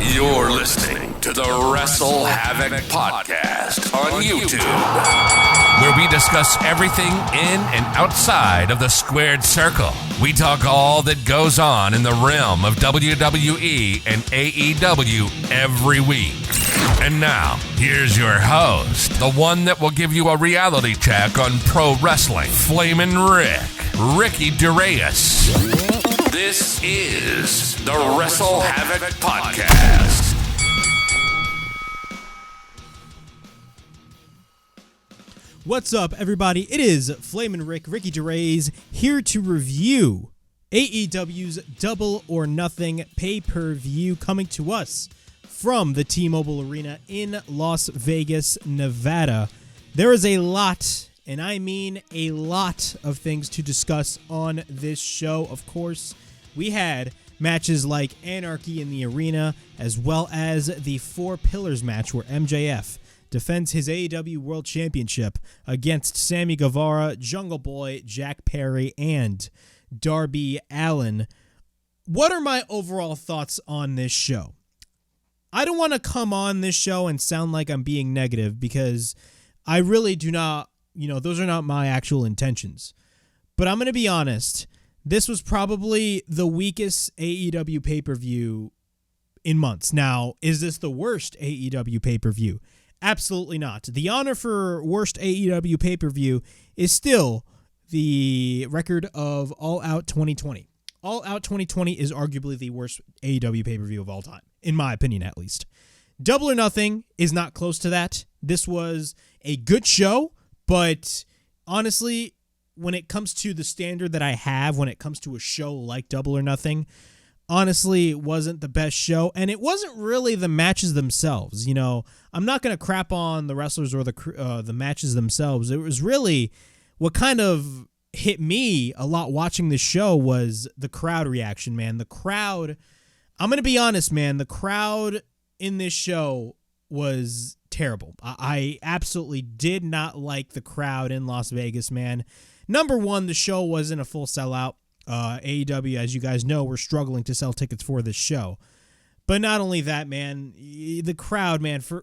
You're listening to the WrestleHavoc Podcast on YouTube, where we discuss everything in and outside of the squared circle. We talk all that goes on in the realm of WWE and AEW every week. And now, here's your host, the one that will give you a reality check on pro wrestling, Flamin' Ricky DeReyes. This is the WrestleHavoc Podcast. What's up, everybody? It is Flamin' Ricky DeReyes, here to review AEW's Double or Nothing pay-per-view coming to us from the T-Mobile Arena in Las Vegas, Nevada. There is a lot, and I mean a lot, of things to discuss on this show. Of course, we had matches like Anarchy in the Arena, as well as the Four Pillars match where MJF defends his AEW World Championship against Sammy Guevara, Jungle Boy, Jack Perry, and Darby Allin. What are my overall thoughts on this show? I don't want to come on this show and sound like I'm being negative, because I really do not, those are not my actual intentions. But I'm going to be honest, this was probably the weakest AEW pay-per-view in months. Now, is this the worst AEW pay-per-view? Absolutely not. The honor for worst AEW pay-per-view is still the record of All Out 2020. All Out 2020 is arguably the worst AEW pay-per-view of all time, in my opinion at least. Double or Nothing is not close to that. This was a good show, but honestly, when it comes to the standard that I have when it comes to a show like Double or Nothing, honestly, it wasn't the best show, and it wasn't really the matches themselves. I'm not going to crap on the wrestlers or the matches themselves. It was really what kind of hit me a lot watching this show was the crowd reaction, man. The crowd, I'm going to be honest, man, the crowd in this show was terrible. I absolutely did not like the crowd in Las Vegas, man. Number one, the show wasn't a full sellout. AEW, as you guys know, we're struggling to sell tickets for this show. But not only that, man, the crowd, man, for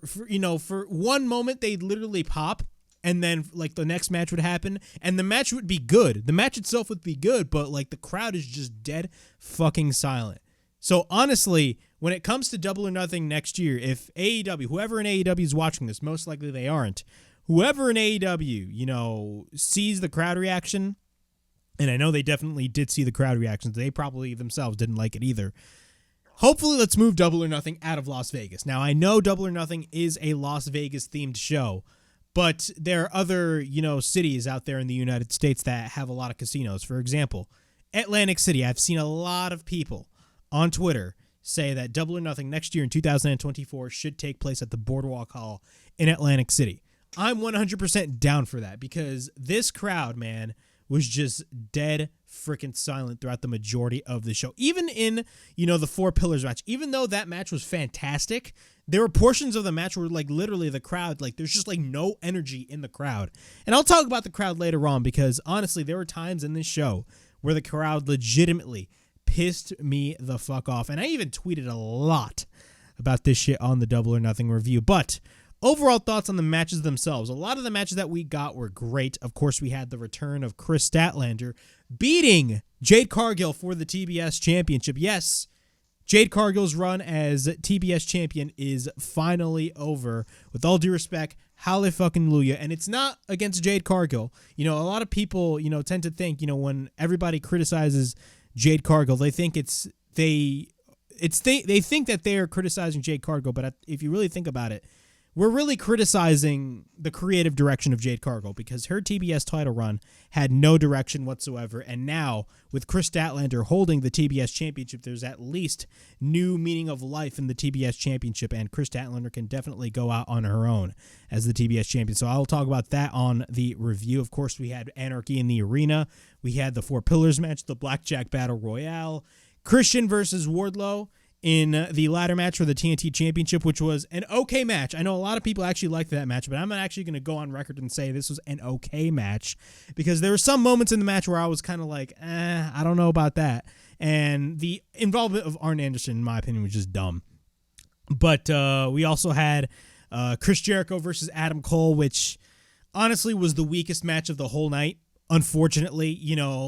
one moment they'd literally pop, and then like the next match would happen, and the match would be good. The match itself would be good, but like the crowd is just dead fucking silent. So honestly, when it comes to Double or Nothing next year, if AEW, whoever in AEW is watching this, most likely they aren't, whoever in AEW, sees the crowd reaction, and I know they definitely did see the crowd reactions, they probably themselves didn't like it either. Hopefully, let's move Double or Nothing out of Las Vegas. Now, I know Double or Nothing is a Las Vegas-themed show, but there are other, cities out there in the United States that have a lot of casinos. For example, Atlantic City. I've seen a lot of people on Twitter say that Double or Nothing next year in 2024 should take place at the Boardwalk Hall in Atlantic City. I'm 100% down for that, because this crowd, man, was just dead freaking silent throughout the majority of the show. Even in, the Four Pillars match, even though that match was fantastic, there were portions of the match where, like, literally the crowd, like, there's just, like, no energy in the crowd. And I'll talk about the crowd later on, because, honestly, there were times in this show where the crowd legitimately pissed me the fuck off. And I even tweeted a lot about this shit on the Double or Nothing review. But overall thoughts on the matches themselves. A lot of the matches that we got were great. Of course, we had the return of Chris Statlander beating Jade Cargill for the TBS Championship. Yes, Jade Cargill's run as TBS Champion is finally over. With all due respect, hallelujah. And it's not against Jade Cargill. A lot of people, tend to think, when everybody criticizes Jade Cargill, they think they think that they're criticizing Jade Cargill. But if you really think about it, we're really criticizing the creative direction of Jade Cargill, because her TBS title run had no direction whatsoever. And now, with Chris Statlander holding the TBS Championship, there's at least new meaning of life in the TBS Championship, and Chris Statlander can definitely go out on her own as the TBS Champion. So I'll talk about that on the review. Of course, we had Anarchy in the Arena. We had the Four Pillars match, the Blackjack Battle Royale, Christian versus Wardlow in the ladder match for the TNT Championship, which was an okay match. I know a lot of people actually liked that match, but I'm actually going to go on record and say this was an okay match, because there were some moments in the match where I was kind of like, I don't know about that. And the involvement of Arn Anderson, in my opinion, was just dumb. But we also had Chris Jericho versus Adam Cole, which honestly was the weakest match of the whole night. Unfortunately,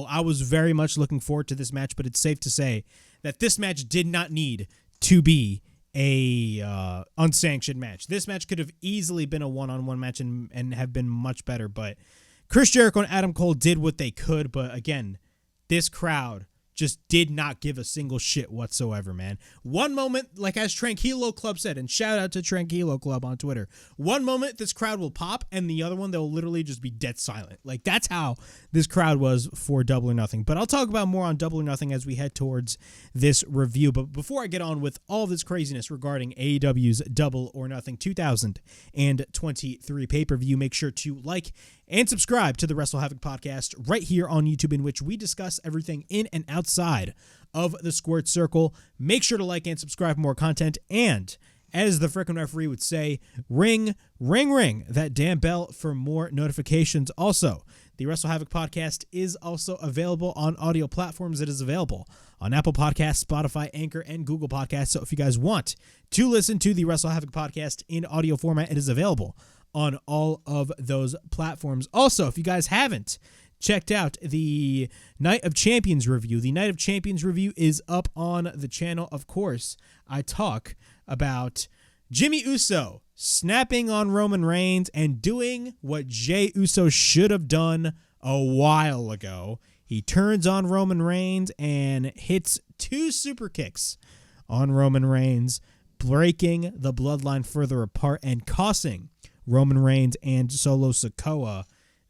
I was very much looking forward to this match, but it's safe to say that this match did not need to be a unsanctioned match. This match could have easily been a one-on-one match and have been much better, but Chris Jericho and Adam Cole did what they could, but again, this crowd just did not give a single shit whatsoever, man. One moment, like as Tranquilo Club said, and shout out to Tranquilo Club on Twitter, one moment this crowd will pop, and the other one they'll literally just be dead silent. Like, that's how this crowd was for Double or Nothing. But I'll talk about more on Double or Nothing as we head towards this review. But before I get on with all this craziness regarding AEW's Double or Nothing 2023 pay-per-view, make sure to like and subscribe to the WrestleHavoc Podcast right here on YouTube, in which we discuss everything in and outside of the squared circle. Make sure to like and subscribe for more content, and as the frickin' referee would say, ring, ring, ring that damn bell for more notifications. Also, the WrestleHavoc Podcast is also available on audio platforms. It is available on Apple Podcasts, Spotify, Anchor, and Google Podcasts. So if you guys want to listen to the WrestleHavoc Podcast in audio format, it is available on all of those platforms. Also, if you guys haven't checked out the Night of Champions review, the Night of Champions review is up on the channel. Of course, I talk about Jimmy Uso snapping on Roman Reigns and doing what Jey Uso should have done a while ago. He turns on Roman Reigns and hits 2 super kicks on Roman Reigns, breaking the bloodline further apart and costing Roman Reigns and Solo Sikoa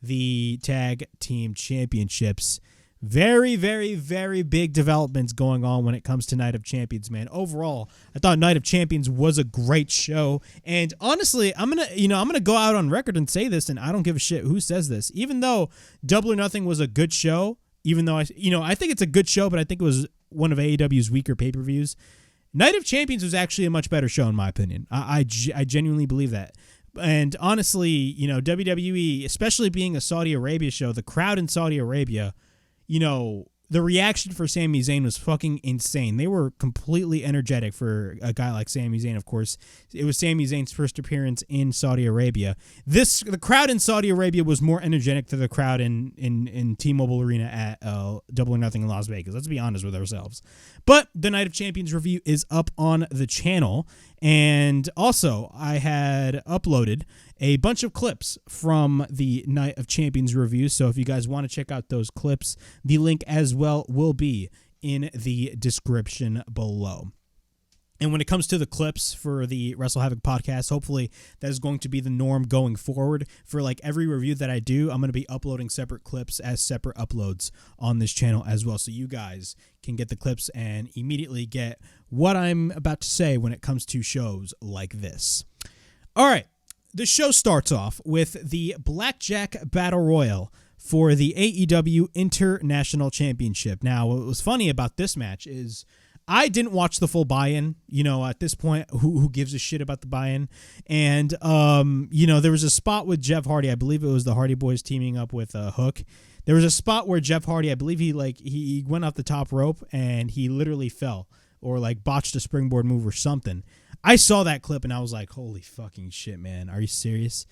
the tag team championships. Very, very, very big developments going on when it comes to Night of Champions, man. Overall, I thought Night of Champions was a great show. And honestly, I'm gonna go out on record and say this, and I don't give a shit who says this. Even though Double or Nothing was a good show, even though I think it's a good show, but I think it was one of AEW's weaker pay-per-views, Night of Champions was actually a much better show in my opinion. I genuinely believe that. And honestly, WWE, especially being a Saudi Arabia show, the crowd in Saudi Arabia, the reaction for Sami Zayn was fucking insane. They were completely energetic for a guy like Sami Zayn, of course. It was Sami Zayn's first appearance in Saudi Arabia. The crowd in Saudi Arabia was more energetic than the crowd in T-Mobile Arena at Double or Nothing in Las Vegas. Let's be honest with ourselves. But the Night of Champions review is up on the channel. And also, I had uploaded a bunch of clips from the Night of Champions review. So if you guys want to check out those clips, the link as well will be in the description below. And when it comes to the clips for the WrestleHavoc Podcast, hopefully that is going to be the norm going forward. For like every review that I do, I'm going to be uploading separate clips as separate uploads on this channel as well. So you guys can get the clips and immediately get what I'm about to say when it comes to shows like this. All right. The show starts off with the Blackjack Battle Royal for the AEW International Championship. Now, what was funny about this match is I didn't watch the full buy-in. At this point, who gives a shit about the buy-in? And, there was a spot with Jeff Hardy. I believe it was the Hardy Boys teaming up with Hook. There was a spot where Jeff Hardy, I believe he went off the top rope and he literally fell or like botched a springboard move or something. I saw that clip and I was like, holy fucking shit, man. Are you serious?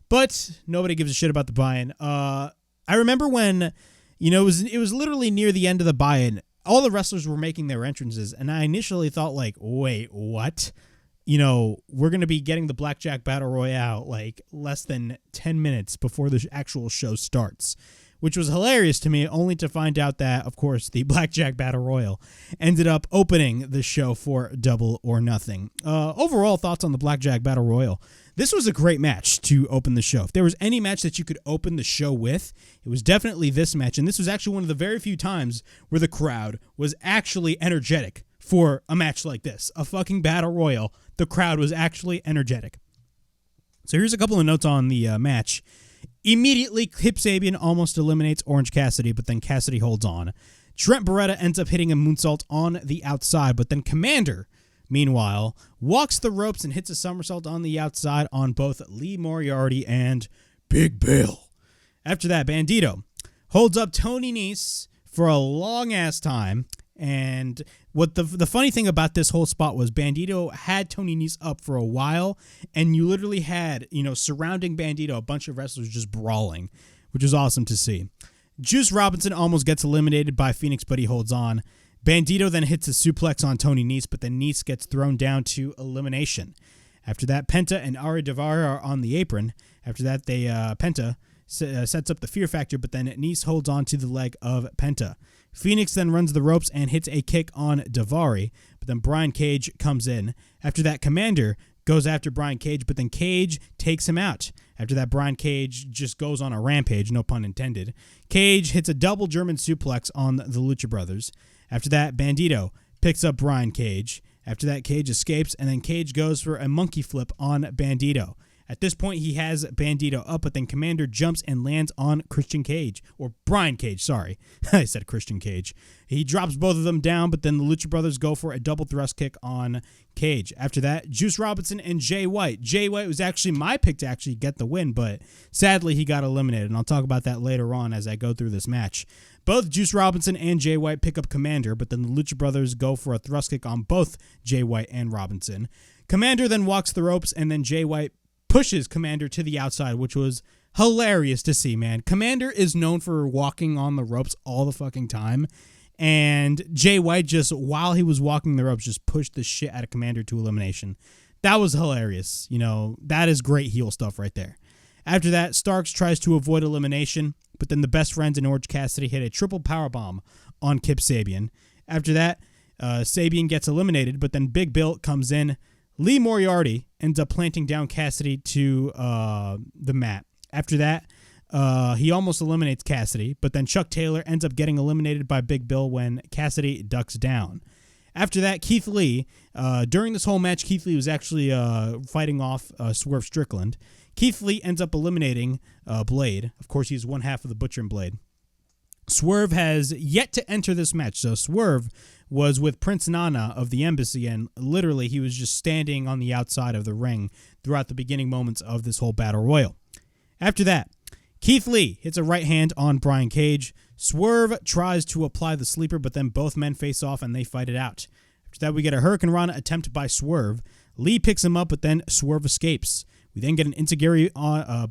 But nobody gives a shit about the buy-in. I remember when, it was literally near the end of the buy-in. All the wrestlers were making their entrances, and I initially thought, like, wait, what? We're going to be getting the Blackjack Battle Royale, like, less than 10 minutes before the actual show starts, which was hilarious to me, only to find out that, of course, the Blackjack Battle Royal ended up opening the show for Double or Nothing. Overall thoughts on the Blackjack Battle Royal. This was a great match to open the show. If there was any match that you could open the show with, it was definitely this match. And this was actually one of the very few times where the crowd was actually energetic for a match like this. A fucking battle royal. The crowd was actually energetic. So here's a couple of notes on the match. Immediately, Kip Sabian almost eliminates Orange Cassidy, but then Cassidy holds on. Trent Beretta ends up hitting a moonsault on the outside, but then Commander, meanwhile, walks the ropes and hits a somersault on the outside on both Lee Moriarty and Big Bill. After that, Bandito holds up Tony Nese for a long-ass time, And what the funny thing about this whole spot was Bandito had Tony Nese up for a while, and you literally had, surrounding Bandito, a bunch of wrestlers just brawling, which was awesome to see. Juice Robinson almost gets eliminated by Phoenix, but he holds on. Bandito then hits a suplex on Tony Nese, but then Nese gets thrown down to elimination. After that, Penta and Ari Daivari are on the apron. After that, Penta sets up the Fear Factor, but then Nese holds on to the leg of Penta. Phoenix then runs the ropes and hits a kick on Daivari, but then Brian Cage comes in. After that, Commander goes after Brian Cage, but then Cage takes him out. After that, Brian Cage just goes on a rampage, no pun intended. Cage hits a double German suplex on the Lucha Brothers. After that, Bandito picks up Brian Cage. After that, Cage escapes, and then Cage goes for a monkey flip on Bandito. At this point, he has Bandito up, but then Commander jumps and lands on Christian Cage. Or Brian Cage, sorry. I said Christian Cage. He drops both of them down, but then the Lucha Brothers go for a double thrust kick on Cage. After that, Juice Robinson and Jay White. Jay White was actually my pick to actually get the win, but sadly he got eliminated, and I'll talk about that later on as I go through this match. Both Juice Robinson and Jay White pick up Commander, but then the Lucha Brothers go for a thrust kick on both Jay White and Robinson. Commander then walks the ropes, and then Jay White pushes Commander to the outside, which was hilarious to see, man. Commander is known for walking on the ropes all the fucking time, and Jay White just, while he was walking the ropes, just pushed the shit out of Commander to elimination. That was hilarious. That is great heel stuff right there. After that, Starks tries to avoid elimination, but then the Best Friends and Orange Cassidy hit a triple powerbomb on Kip Sabian. After that, Sabian gets eliminated, but then Big Bill comes in. Lee Moriarty ends up planting down Cassidy to the mat. After that, he almost eliminates Cassidy, but then Chuck Taylor ends up getting eliminated by Big Bill when Cassidy ducks down. After that, Keith Lee, during this whole match, Keith Lee was actually fighting off Swerve Strickland. Keith Lee ends up eliminating Blade. Of course, he's one half of the Butcher and Blade. Swerve has yet to enter this match, so Swerve was with Prince Nana of the Embassy, and literally he was just standing on the outside of the ring throughout the beginning moments of this whole battle royal. After that, Keith Lee hits a right hand on Brian Cage. Swerve tries to apply the sleeper, but then both men face off and they fight it out. After that, we get a Hurricane Rana attempt by Swerve. Lee picks him up, but then Swerve escapes. We then get an Enziguri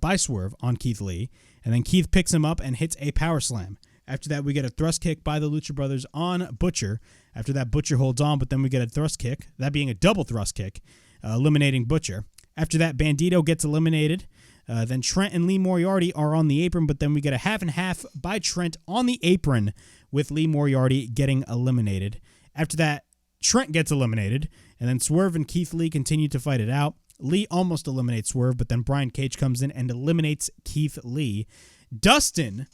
by Swerve on Keith Lee, and then Keith picks him up and hits a power slam. After that, we get a thrust kick by the Lucha Brothers on Butcher. After that, Butcher holds on, but then we get a thrust kick, that being a double thrust kick, eliminating Butcher. After that, Bandito gets eliminated. Then Trent and Lee Moriarty are on the apron, but then we get a half and half by Trent on the apron with Lee Moriarty getting eliminated. After that, Trent gets eliminated, and then Swerve and Keith Lee continue to fight it out. Lee almost eliminates Swerve, but then Brian Cage comes in and eliminates Keith Lee. Dustin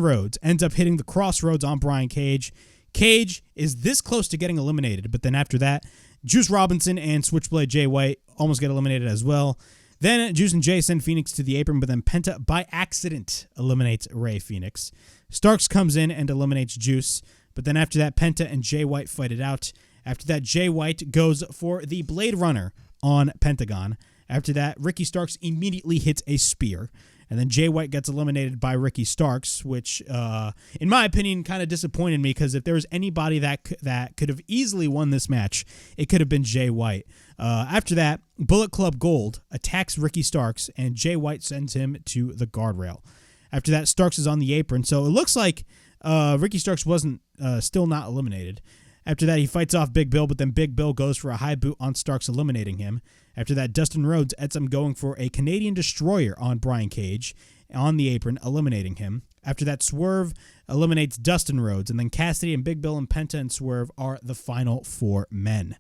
Rhodes ends up hitting the crossroads on Brian Cage. Cage is this close to getting eliminated, but then after that, Juice Robinson and Switchblade Jay White almost get eliminated as well. Then Juice and Jay send Phoenix to the apron, but then Penta by accident eliminates Rey Fenix. Starks comes in and eliminates Juice, but then after that, Penta and Jay White fight it out. After that, Jay White goes for the Blade Runner on Pentagon. After that, Ricky Starks immediately hits a spear. And then Jay White gets eliminated by Ricky Starks, which, in my opinion, kind of disappointed me because if there was anybody that could have easily won this match, it could have been Jay White. After that, Bullet Club Gold attacks Ricky Starks, and Jay White sends him to the guardrail. After that, Starks is on the apron, so it looks like Ricky Starks wasn't still not eliminated. After that, he fights off Big Bill, but then Big Bill goes for a high boot on Starks, eliminating him. After that, Dustin Rhodes ends up going for a Canadian Destroyer on Brian Cage on the apron, eliminating him. After that, Swerve eliminates Dustin Rhodes, and then Cassidy and Big Bill and Penta and Swerve are the final four men.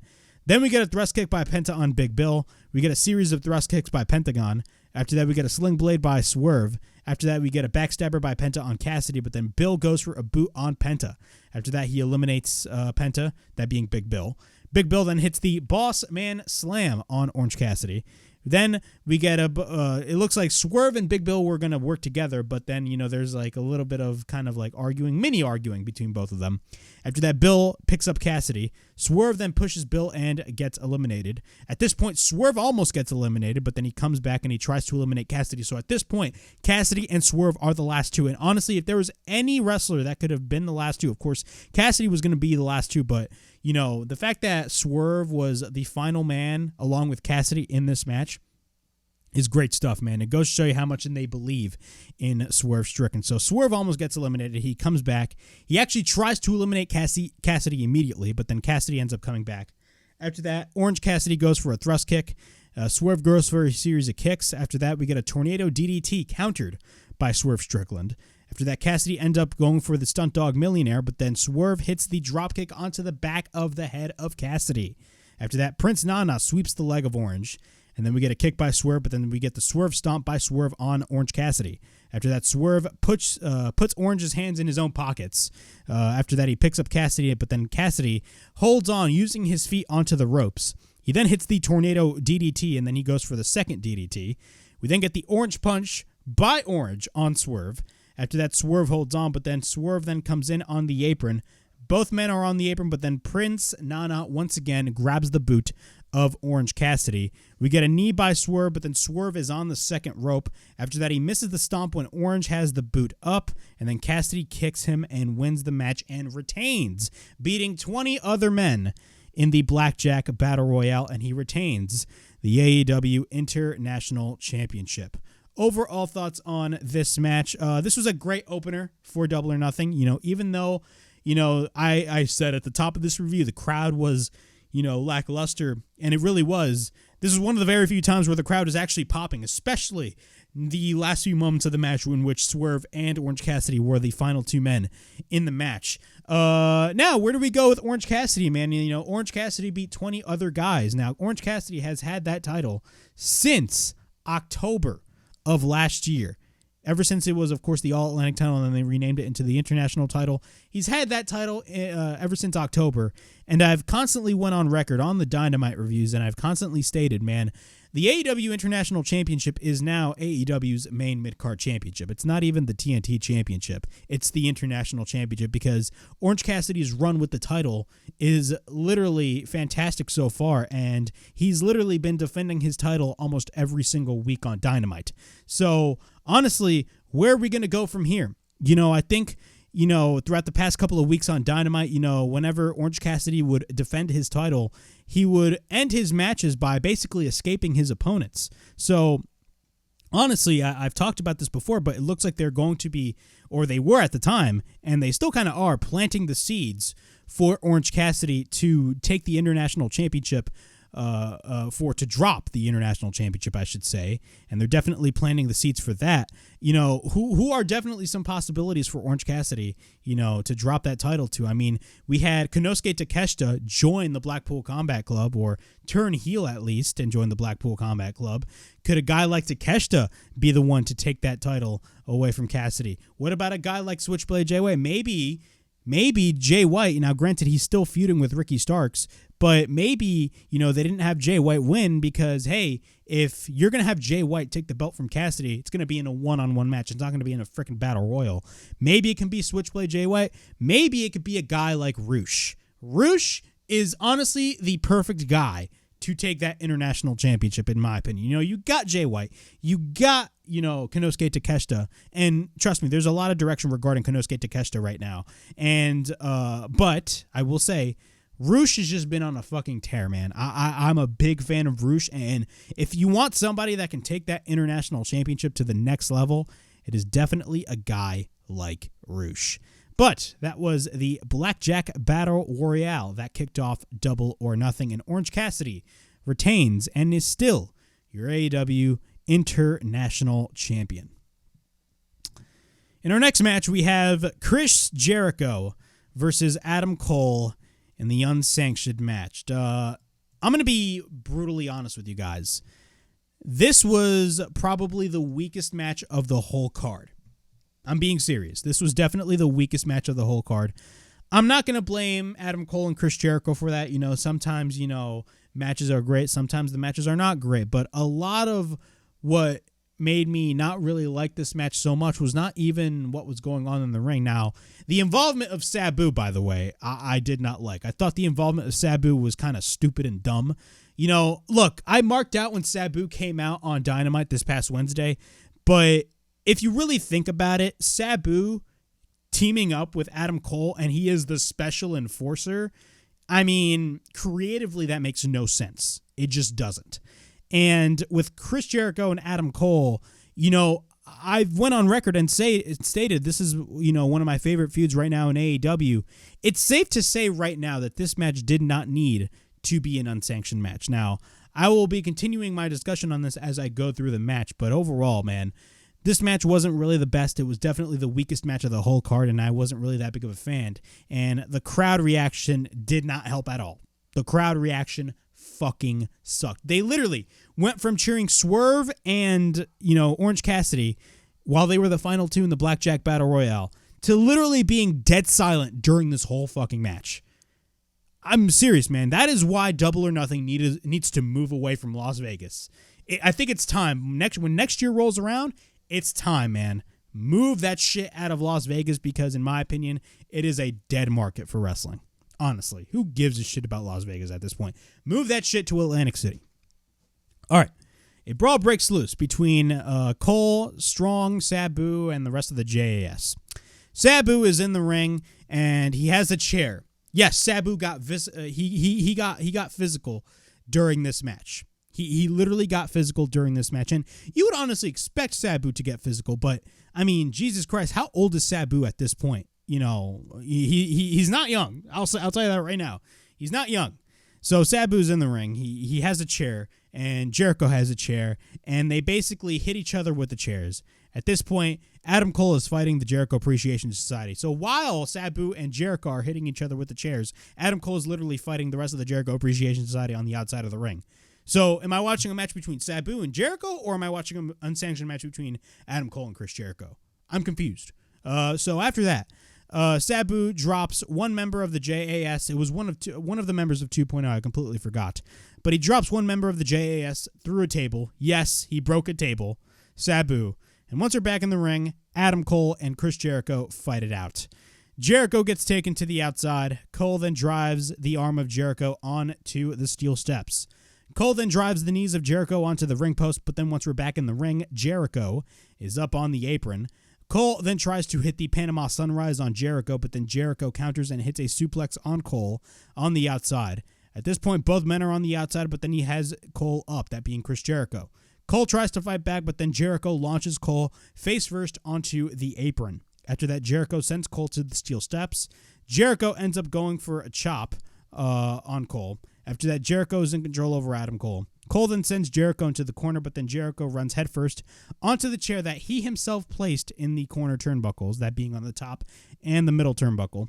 Then we get a thrust kick by Penta on Big Bill. We get a series of thrust kicks by Pentagon. After that, we get a sling blade by Swerve. After that, we get a backstabber by Penta on Cassidy, but then Bill goes for a boot on Penta. After that, he eliminates Penta, that being Big Bill. Big Bill then hits the Boss Man Slam on Orange Cassidy. Then we get it looks like Swerve and Big Bill were going to work together, but then, there's like a little bit of kind of like mini arguing between both of them. After that, Bill picks up Cassidy. Swerve then pushes Bill and gets eliminated. At this point, Swerve almost gets eliminated, but then he comes back and he tries to eliminate Cassidy. So at this point, Cassidy and Swerve are the last two. And honestly, if there was any wrestler that could have been the last two, of course, Cassidy was going to be the last two, but the fact that Swerve was the final man along with Cassidy in this match is great stuff, man. It goes to show you how much they believe in Swerve Strickland. So Swerve almost gets eliminated. He comes back. He actually tries to eliminate Cassidy immediately, but then Cassidy ends up coming back. After that, Orange Cassidy goes for a thrust kick. Swerve goes for a series of kicks. After that, we get a tornado DDT countered by Swerve Strickland. After that, Cassidy ends up going for the Stunt Dog Millionaire, but then Swerve hits the dropkick onto the back of the head of Cassidy. After that, Prince Nana sweeps the leg of Orange, and then we get a kick by Swerve, but then we get the Swerve Stomp by Swerve on Orange Cassidy. After that, Swerve puts Orange's hands in his own pockets. After that, he picks up Cassidy, but then Cassidy holds on using his feet onto the ropes. He then hits the Tornado DDT, and then he goes for the second DDT. We then get the Orange Punch by Orange on Swerve. After that, Swerve holds on, but then Swerve then comes in on the apron. Both men are on the apron, but then Prince Nana once again grabs the boot of Orange Cassidy. We get a knee by Swerve, but then Swerve is on the second rope. After that, he misses the stomp when Orange has the boot up, and then Cassidy kicks him and wins the match and retains, beating 20 other men in the Blackjack Battle Royale, and he retains the AEW International Championship. Overall thoughts on this match. This was a great opener for Double or Nothing. Even though, I said at the top of this review, the crowd was, lackluster, and it really was. This is one of the very few times where the crowd is actually popping, especially the last few moments of the match in which Swerve and Orange Cassidy were the final two men in the match. Now, where do we go with Orange Cassidy, man? Orange Cassidy beat 20 other guys. Now, Orange Cassidy has had that title since October of last year. Ever since it was, of course, the All-Atlantic title, and then they renamed it into the International title. He's had that title ever since October, and I've constantly went on record on the Dynamite reviews, and I've constantly stated, man, the AEW International Championship is now AEW's main mid-card championship. It's not even the TNT Championship. It's the International Championship, because Orange Cassidy's run with the title is literally fantastic so far, and he's literally been defending his title almost every single week on Dynamite. So, honestly, where are we going to go from here? I think, throughout the past couple of weeks on Dynamite, whenever Orange Cassidy would defend his title, he would end his matches by basically escaping his opponents. So, honestly, I've talked about this before, but it looks like they're going to be, or they were at the time, and they still kind of are, planting the seeds for Orange Cassidy to take the International Championship, to drop the International Championship, I should say, and they're definitely planting the seeds for that. Who are definitely some possibilities for Orange Cassidy, to drop that title to. I mean, we had Konosuke Takeshita join the Blackpool Combat Club, or turn heel at least, and join the Blackpool Combat Club. Could a guy like Takeshita be the one to take that title away from Cassidy? What about a guy like Switchblade Jay White? Maybe Jay White, now granted he's still feuding with Ricky Starks, but maybe, they didn't have Jay White win because, hey, if you're going to have Jay White take the belt from Cassidy, it's going to be in a one-on-one match. It's not going to be in a freaking battle royal. Maybe it can be Switchblade Jay White. Maybe it could be a guy like Roosh. Roosh is honestly the perfect guy to take that International Championship, in my opinion. You got Jay White. You got, Konosuke Takeshita. And trust me, there's a lot of direction regarding Konosuke Takeshita right now. And, but I will say, Roosh has just been on a fucking tear, man. I'm a big fan of Roosh, and if you want somebody that can take that International Championship to the next level, it is definitely a guy like Roosh. But that was the Blackjack Battle Royale that kicked off Double or Nothing, and Orange Cassidy retains and is still your AEW International Champion. In our next match, we have Chris Jericho versus Adam Cole in the Unsanctioned match. I'm going to be brutally honest with you guys. This was probably the weakest match of the whole card. I'm being serious. This was definitely the weakest match of the whole card. I'm not going to blame Adam Cole and Chris Jericho for that. Sometimes, matches are great. Sometimes the matches are not great. But a lot of what made me not really like this match so much was not even what was going on in the ring. Now, the involvement of Sabu, by the way, I did not like. I thought the involvement of Sabu was kind of stupid and dumb. Look, I marked out when Sabu came out on Dynamite this past Wednesday. But if you really think about it, Sabu teaming up with Adam Cole, and he is the special enforcer. I mean, creatively, that makes no sense. It just doesn't. And with Chris Jericho and Adam Cole, I went on record and stated this is, one of my favorite feuds right now in AEW. It's safe to say right now that this match did not need to be an unsanctioned match. Now, I will be continuing my discussion on this as I go through the match, but overall, man, this match wasn't really the best. It was definitely the weakest match of the whole card, and I wasn't really that big of a fan. And the crowd reaction did not help at all. The crowd reaction fucking sucked. They literally went from cheering Swerve and, Orange Cassidy while they were the final two in the Blackjack Battle Royale to literally being dead silent during this whole fucking match. I'm serious, man. That is why Double or Nothing needs to move away from Las Vegas. I think it's time. When next year rolls around, it's time, man. Move that shit out of Las Vegas because, in my opinion, it is a dead market for wrestling. Honestly, who gives a shit about Las Vegas at this point? Move that shit to Atlantic City. All right. A brawl breaks loose between Cole, Strong, Sabu, and the rest of the JAS. Sabu is in the ring, and he has a chair. Yes, Sabu got he got physical during this match. He literally got physical during this match, and you would honestly expect Sabu to get physical, but I mean, Jesus Christ, how old is Sabu at this point? He's not young. I'll tell you that right now. He's not young. So Sabu's in the ring. He has a chair, and Jericho has a chair, and they basically hit each other with the chairs. At this point, Adam Cole is fighting the Jericho Appreciation Society. So while Sabu and Jericho are hitting each other with the chairs, Adam Cole is literally fighting the rest of the Jericho Appreciation Society on the outside of the ring. So am I watching a match between Sabu and Jericho, or am I watching an unsanctioned match between Adam Cole and Chris Jericho? I'm confused. So after that, Sabu drops one member of the JAS. It was one of the members of 2.0. I completely forgot. But he drops one member of the JAS through a table. Yes, he broke a table. Sabu. And once they're back in the ring, Adam Cole and Chris Jericho fight it out. Jericho gets taken to the outside. Cole then drives the arm of Jericho onto the steel steps. Cole then drives the knees of Jericho onto the ring post, but then once we're back in the ring, Jericho is up on the apron. Cole then tries to hit the Panama Sunrise on Jericho, but then Jericho counters and hits a suplex on Cole on the outside. At this point, both men are on the outside, but then he has Cole up, that being Chris Jericho. Cole tries to fight back, but then Jericho launches Cole face first onto the apron. After that, Jericho sends Cole to the steel steps. Jericho ends up going for a chop on Cole. After that, Jericho is in control over Adam Cole. Cole then sends Jericho into the corner, but then Jericho runs headfirst onto the chair that he himself placed in the corner turnbuckles, that being on the top and the middle turnbuckle.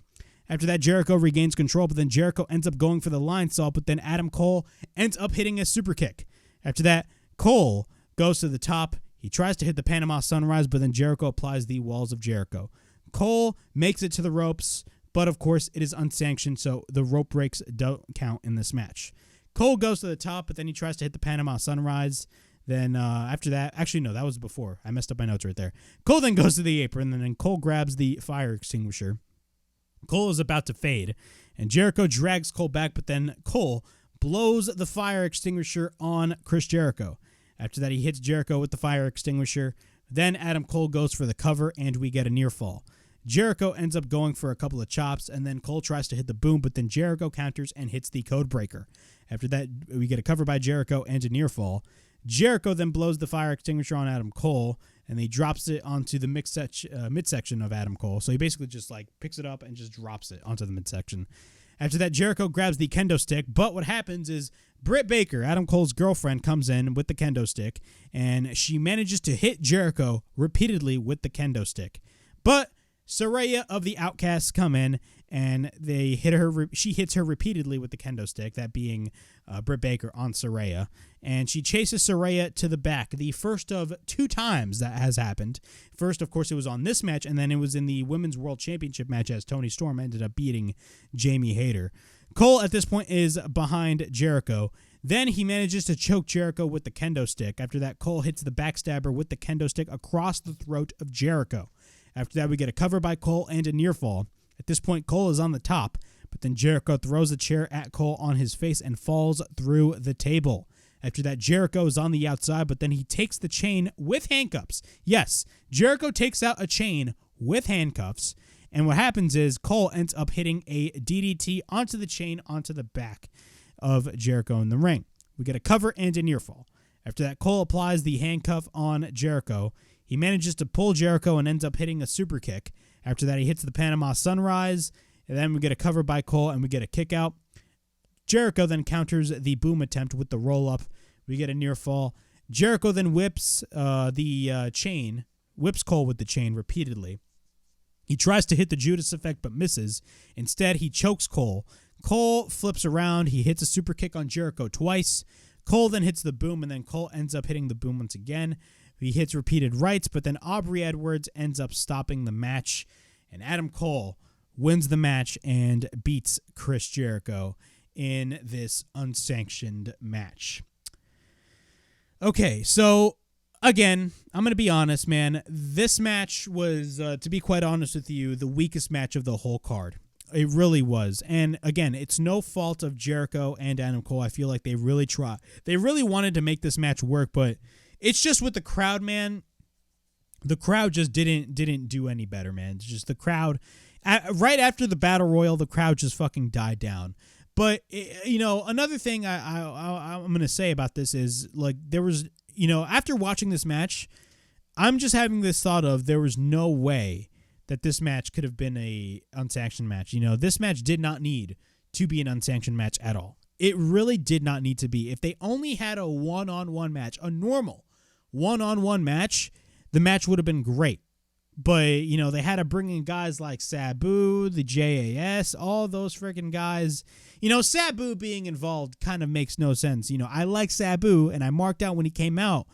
After that, Jericho regains control, but then Jericho ends up going for the line saw, but then Adam Cole ends up hitting a super kick. After that, Cole goes to the top. He tries to hit the Panama Sunrise, but then Jericho applies the Walls of Jericho. Cole makes it to the ropes, but of course it is unsanctioned, so the rope breaks don't count in this match. Cole goes to the top, but then he tries to hit the Panama Sunrise. Then after that, actually no, that was before. I messed up my notes right there. Cole then goes to the apron, and then Cole grabs the fire extinguisher. Cole is about to fade, and Jericho drags Cole back, but then Cole blows the fire extinguisher on Chris Jericho. After that, he hits Jericho with the fire extinguisher. Then Adam Cole goes for the cover, and we get a near fall. Jericho ends up going for a couple of chops, and then Cole tries to hit the boom, but then Jericho counters and hits the code breaker. After that, we get a cover by Jericho and a near fall. Jericho then blows the fire extinguisher on Adam Cole, and he drops it onto the midsection of Adam Cole. So he basically just picks it up and just drops it onto the midsection. After that, Jericho grabs the kendo stick, but what happens is Britt Baker, Adam Cole's girlfriend, comes in with the kendo stick, and she manages to hit Jericho repeatedly with the kendo stick. But Saraya of the Outcasts come in, and they hit her. She hits her repeatedly with the kendo stick, that being Britt Baker on Saraya, and she chases Saraya to the back. The first of 2 times that has happened. First, of course, it was on this match, and then it was in the Women's World Championship match as Toni Storm ended up beating Jamie Hayter. Cole at this point is behind Jericho. Then he manages to choke Jericho with the kendo stick. After that, Cole hits the backstabber with the kendo stick across the throat of Jericho. After that, we get a cover by Cole and a near fall. At this point, Cole is on the top, but then Jericho throws a chair at Cole on his face and falls through the table. After that, Jericho is on the outside, but then he takes the chain with handcuffs. Yes, Jericho takes out a chain with handcuffs, and what happens is Cole ends up hitting a DDT onto the chain onto the back of Jericho in the ring. We get a cover and a near fall. After that, Cole applies the handcuff on Jericho. He manages to pull Jericho and ends up hitting a super kick. After that, he hits the Panama Sunrise, and then we get a cover by Cole, and we get a kick out. Jericho then counters the boom attempt with the roll-up. We get a near fall. Jericho then whips the chain, whips Cole with the chain repeatedly. He tries to hit the Judas effect, but misses. Instead, he chokes Cole. Cole flips around. He hits a super kick on Jericho twice. Cole then hits the boom, and then Cole ends up hitting the boom once again. He hits repeated rights, but then Aubrey Edwards ends up stopping the match, and Adam Cole wins the match and beats Chris Jericho in this unsanctioned match. Okay, so again, I'm going to be honest, man. This match was, to be quite honest with you, the weakest match of the whole card. It really was. And again, it's no fault of Jericho and Adam Cole. I feel like they really tried. They really wanted to make this match work, but it's just with the crowd, man. The crowd just didn't do any better, man. It's just the crowd. Right after the Battle Royal, the crowd just fucking died down. But, you know, another thing I'm going to say about this is, like, there was, you know, after watching this match, I'm just having this thought of there was no way that this match could have been a unsanctioned match. You know, this match did not need to be an unsanctioned match at all. It really did not need to be. If they only had a one-on-one match, a normal one-on-one match, the match would have been great. But, you know, they had to bring in guys like Sabu, the JAS, all those freaking guys. You know, Sabu being involved kind of makes no sense. You know, I like Sabu, and I marked out when he came out.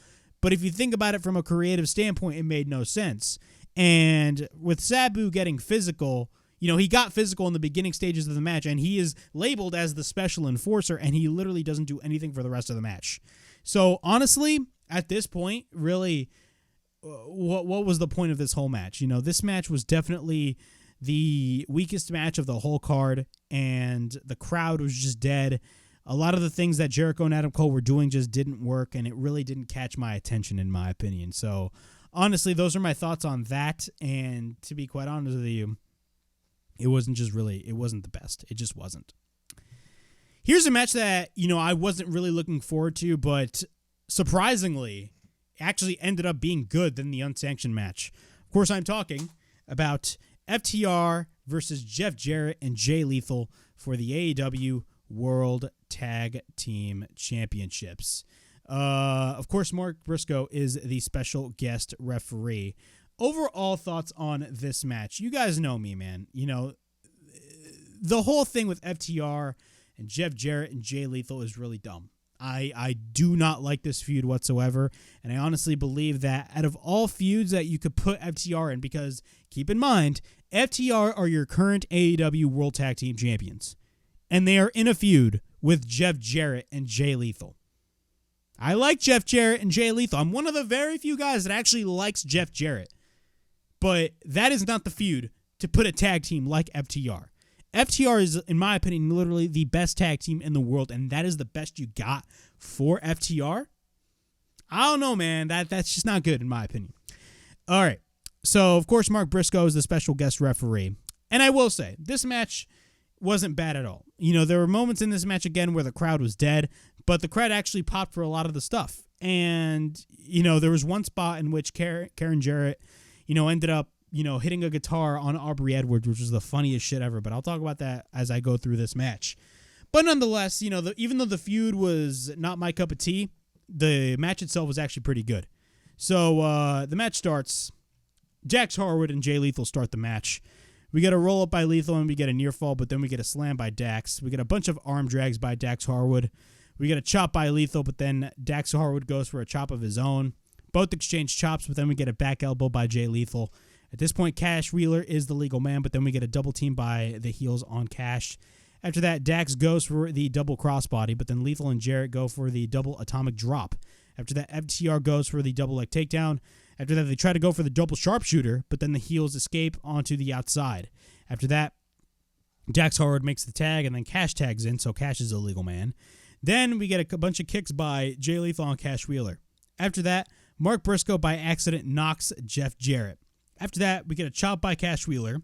But if you think about it from a creative standpoint, it made no sense. And with Sabu getting physical, you know, he got physical in the beginning stages of the match, and he is labeled as the special enforcer, and he literally doesn't do anything for the rest of the match. So, honestly, at this point, really, what was the point of this whole match? You know, this match was definitely the weakest match of the whole card, and the crowd was just dead. A lot of the things that Jericho and Adam Cole were doing just didn't work, and it really didn't catch my attention, in my opinion. So, honestly, those are my thoughts on that, and to be quite honest with you, it wasn't the best. It just wasn't. Here's a match that, you know, I wasn't really looking forward to, but surprisingly, actually ended up being good than the unsanctioned match. Of course, I'm talking about FTR versus Jeff Jarrett and Jay Lethal for the AEW World Tag Team Championships. Of course, Mark Briscoe is the special guest referee. Overall thoughts on this match. You guys know me, man. You know, the whole thing with FTR and Jeff Jarrett and Jay Lethal is really dumb. I do not like this feud whatsoever, and I honestly believe that out of all feuds that you could put FTR in, because keep in mind, FTR are your current AEW World Tag Team Champions, and they are in a feud with Jeff Jarrett and Jay Lethal. I like Jeff Jarrett and Jay Lethal. I'm one of the very few guys that actually likes Jeff Jarrett, but that is not the feud to put a tag team like FTR. FTR is, in my opinion, literally the best tag team in the world, and that is the best you got for FTR? I don't know, man. That's just not good, in my opinion. All right. So, of course, Mark Briscoe is the special guest referee. And I will say, this match wasn't bad at all. You know, there were moments in this match, again, where the crowd was dead, but the crowd actually popped for a lot of the stuff. And, you know, there was one spot in which Karen Jarrett, you know, ended up, you know, hitting a guitar on Aubrey Edwards, which was the funniest shit ever. But I'll talk about that as I go through this match. But nonetheless, you know, even though the feud was not my cup of tea, the match itself was actually pretty good. So the match starts. Jax Harwood and Jay Lethal start the match. We get a roll-up by Lethal, and we get a near fall, but then we get a slam by Dax. We get a bunch of arm drags by Dax Harwood. We get a chop by Lethal, but then Dax Harwood goes for a chop of his own. Both exchange chops, but then we get a back elbow by Jay Lethal. At this point, Cash Wheeler is the legal man, but then we get a double team by the heels on Cash. After that, Dax goes for the double crossbody, but then Lethal and Jarrett go for the double atomic drop. After that, FTR goes for the double leg takedown. After that, they try to go for the double sharpshooter, but then the heels escape onto the outside. After that, Dax Harwood makes the tag, and then Cash tags in, so Cash is a legal man. Then we get a bunch of kicks by Jay Lethal and Cash Wheeler. After that, Mark Briscoe by accident knocks Jeff Jarrett. After that, we get a chop by Cash Wheeler.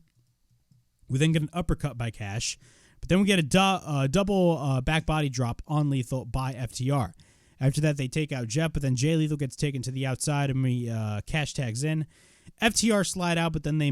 We then get an uppercut by Cash. But then we get a double back body drop on Lethal by FTR. After that, they take out Jeff, but then Jay Lethal gets taken to the outside, and Cash tags in. FTR slide out, but then they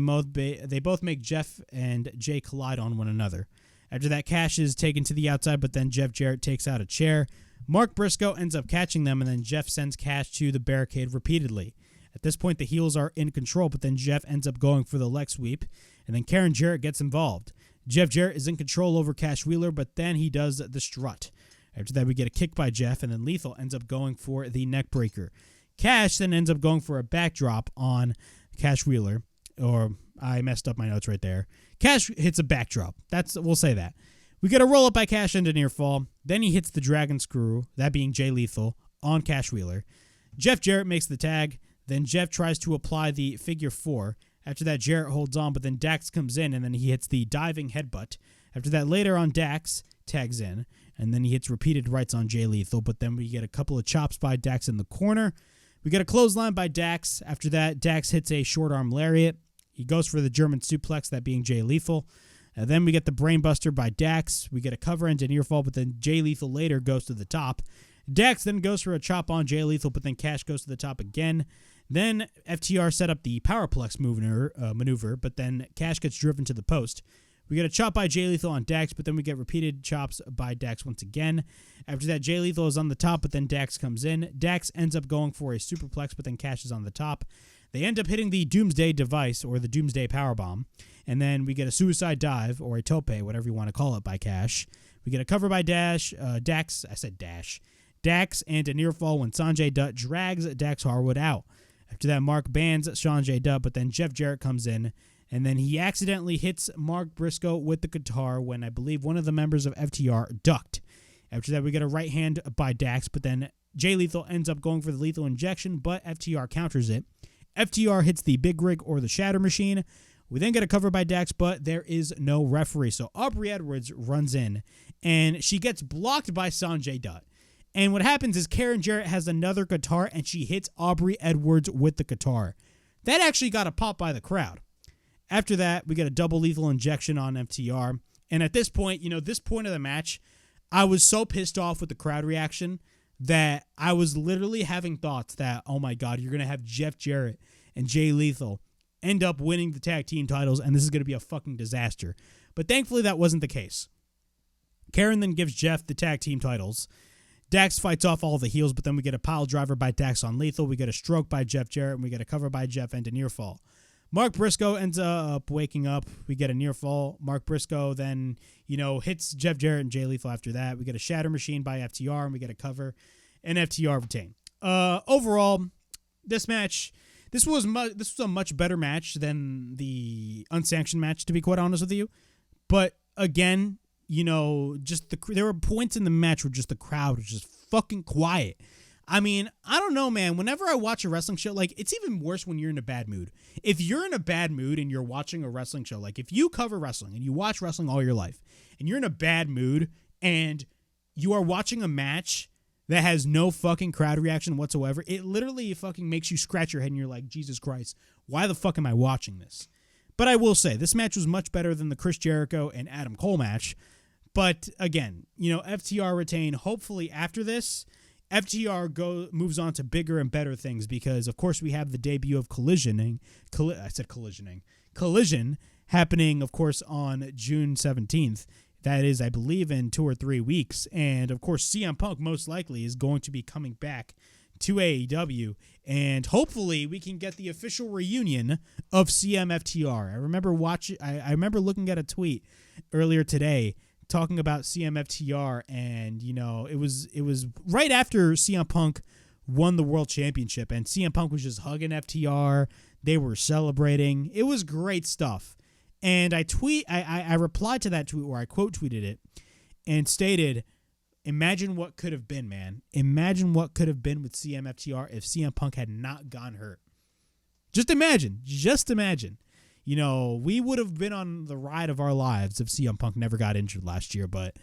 both make Jeff and Jay collide on one another. After that, Cash is taken to the outside, but then Jeff Jarrett takes out a chair. Mark Briscoe ends up catching them, and then Jeff sends Cash to the barricade repeatedly. At this point, the heels are in control, but then Jeff ends up going for the leg sweep, and then Karen Jarrett gets involved. Jeff Jarrett is in control over Cash Wheeler, but then he does the strut. After that, we get a kick by Jeff, and then Lethal ends up going for the neck breaker. Cash then ends up going for a backdrop on Cash Wheeler, or I messed up my notes right there. Cash hits a backdrop. We'll say that. We get a roll-up by Cash into near fall. Then he hits the dragon screw, that being Jay Lethal, on Cash Wheeler. Jeff Jarrett makes the tag. Then Jeff tries to apply the figure 4. After that, Jarrett holds on, but then Dax comes in, and then he hits the diving headbutt. After that, later on, Dax tags in, and then he hits repeated rights on Jay Lethal, but then we get a couple of chops by Dax in the corner. We get a clothesline by Dax. After that, Dax hits a short arm lariat. He goes for the German suplex, that being Jay Lethal. And then we get the brainbuster by Dax. We get a cover into near fall, but then Jay Lethal later goes to the top. Dax then goes for a chop on Jay Lethal, but then Cash goes to the top again. Then FTR set up the powerplex maneuver, but then Cash gets driven to the post. We get a chop by Jay Lethal on Dax, but then we get repeated chops by Dax once again. After that, Jay Lethal is on the top, but then Dax comes in. Dax ends up going for a superplex, but then Cash is on the top. They end up hitting the Doomsday device, or the Doomsday Powerbomb, and then we get a suicide dive, or a tope, whatever you want to call it, by Cash. We get a cover by Dax, and a near fall when Sanjay Dutt drags Dax Harwood out. After that, Mark bans Sanjay Dutt, but then Jeff Jarrett comes in, and then he accidentally hits Mark Briscoe with the guitar when I believe one of the members of FTR ducked. After that, we get a right hand by Dax, but then Jay Lethal ends up going for the lethal injection, but FTR counters it. FTR hits the big rig or the shatter machine. We then get a cover by Dax, but there is no referee. So Aubrey Edwards runs in, and she gets blocked by Sanjay Dutt. And what happens is Karen Jarrett has another guitar, and she hits Aubrey Edwards with the guitar. That actually got a pop by the crowd. After that, we get a double lethal injection on FTR. And at this point, this point of the match, I was so pissed off with the crowd reaction that I was literally having thoughts that, oh my God, you're going to have Jeff Jarrett and Jay Lethal end up winning the tag team titles, and this is going to be a fucking disaster. But thankfully, that wasn't the case. Karen then gives Jeff the tag team titles. Dax fights off all the heels, but then we get a pile driver by Dax on Lethal. We get a stroke by Jeff Jarrett, and we get a cover by Jeff and a near fall. Mark Briscoe ends up waking up. We get a near fall. Mark Briscoe then, hits Jeff Jarrett and Jay Lethal after that. We get a shatter machine by FTR, and we get a cover, and FTR retain. Overall, this was a much better match than the Unsanctioned match, to be quite honest with you. But again, there were points in the match where just the crowd was just fucking quiet. I mean, I don't know, man. Whenever I watch a wrestling show, it's even worse when you're in a bad mood. If you're in a bad mood and you're watching a wrestling show, if you cover wrestling and you watch wrestling all your life and you're in a bad mood and you are watching a match that has no fucking crowd reaction whatsoever, it literally fucking makes you scratch your head and you're like, Jesus Christ, why the fuck am I watching this? But I will say, this match was much better than the Chris Jericho and Adam Cole match. But again, FTR retain. Hopefully after this, FTR moves on to bigger and better things because, of course, we have the debut of Collision happening, of course, on June 17th. That is, I believe, in 2 or 3 weeks. And, of course, CM Punk most likely is going to be coming back to AEW, and hopefully we can get the official reunion of CMFTR. I remember looking at a tweet earlier today talking about CMFTR, and it was right after CM Punk won the World Championship, and CM Punk was just hugging FTR. They were celebrating. It was great stuff. And I replied to that tweet, or I quote tweeted it, and stated, imagine what could have been, man. Imagine what could have been with CMFTR if CM Punk had not gotten hurt. Just imagine. We would have been on the ride of our lives if CM Punk never got injured last year. But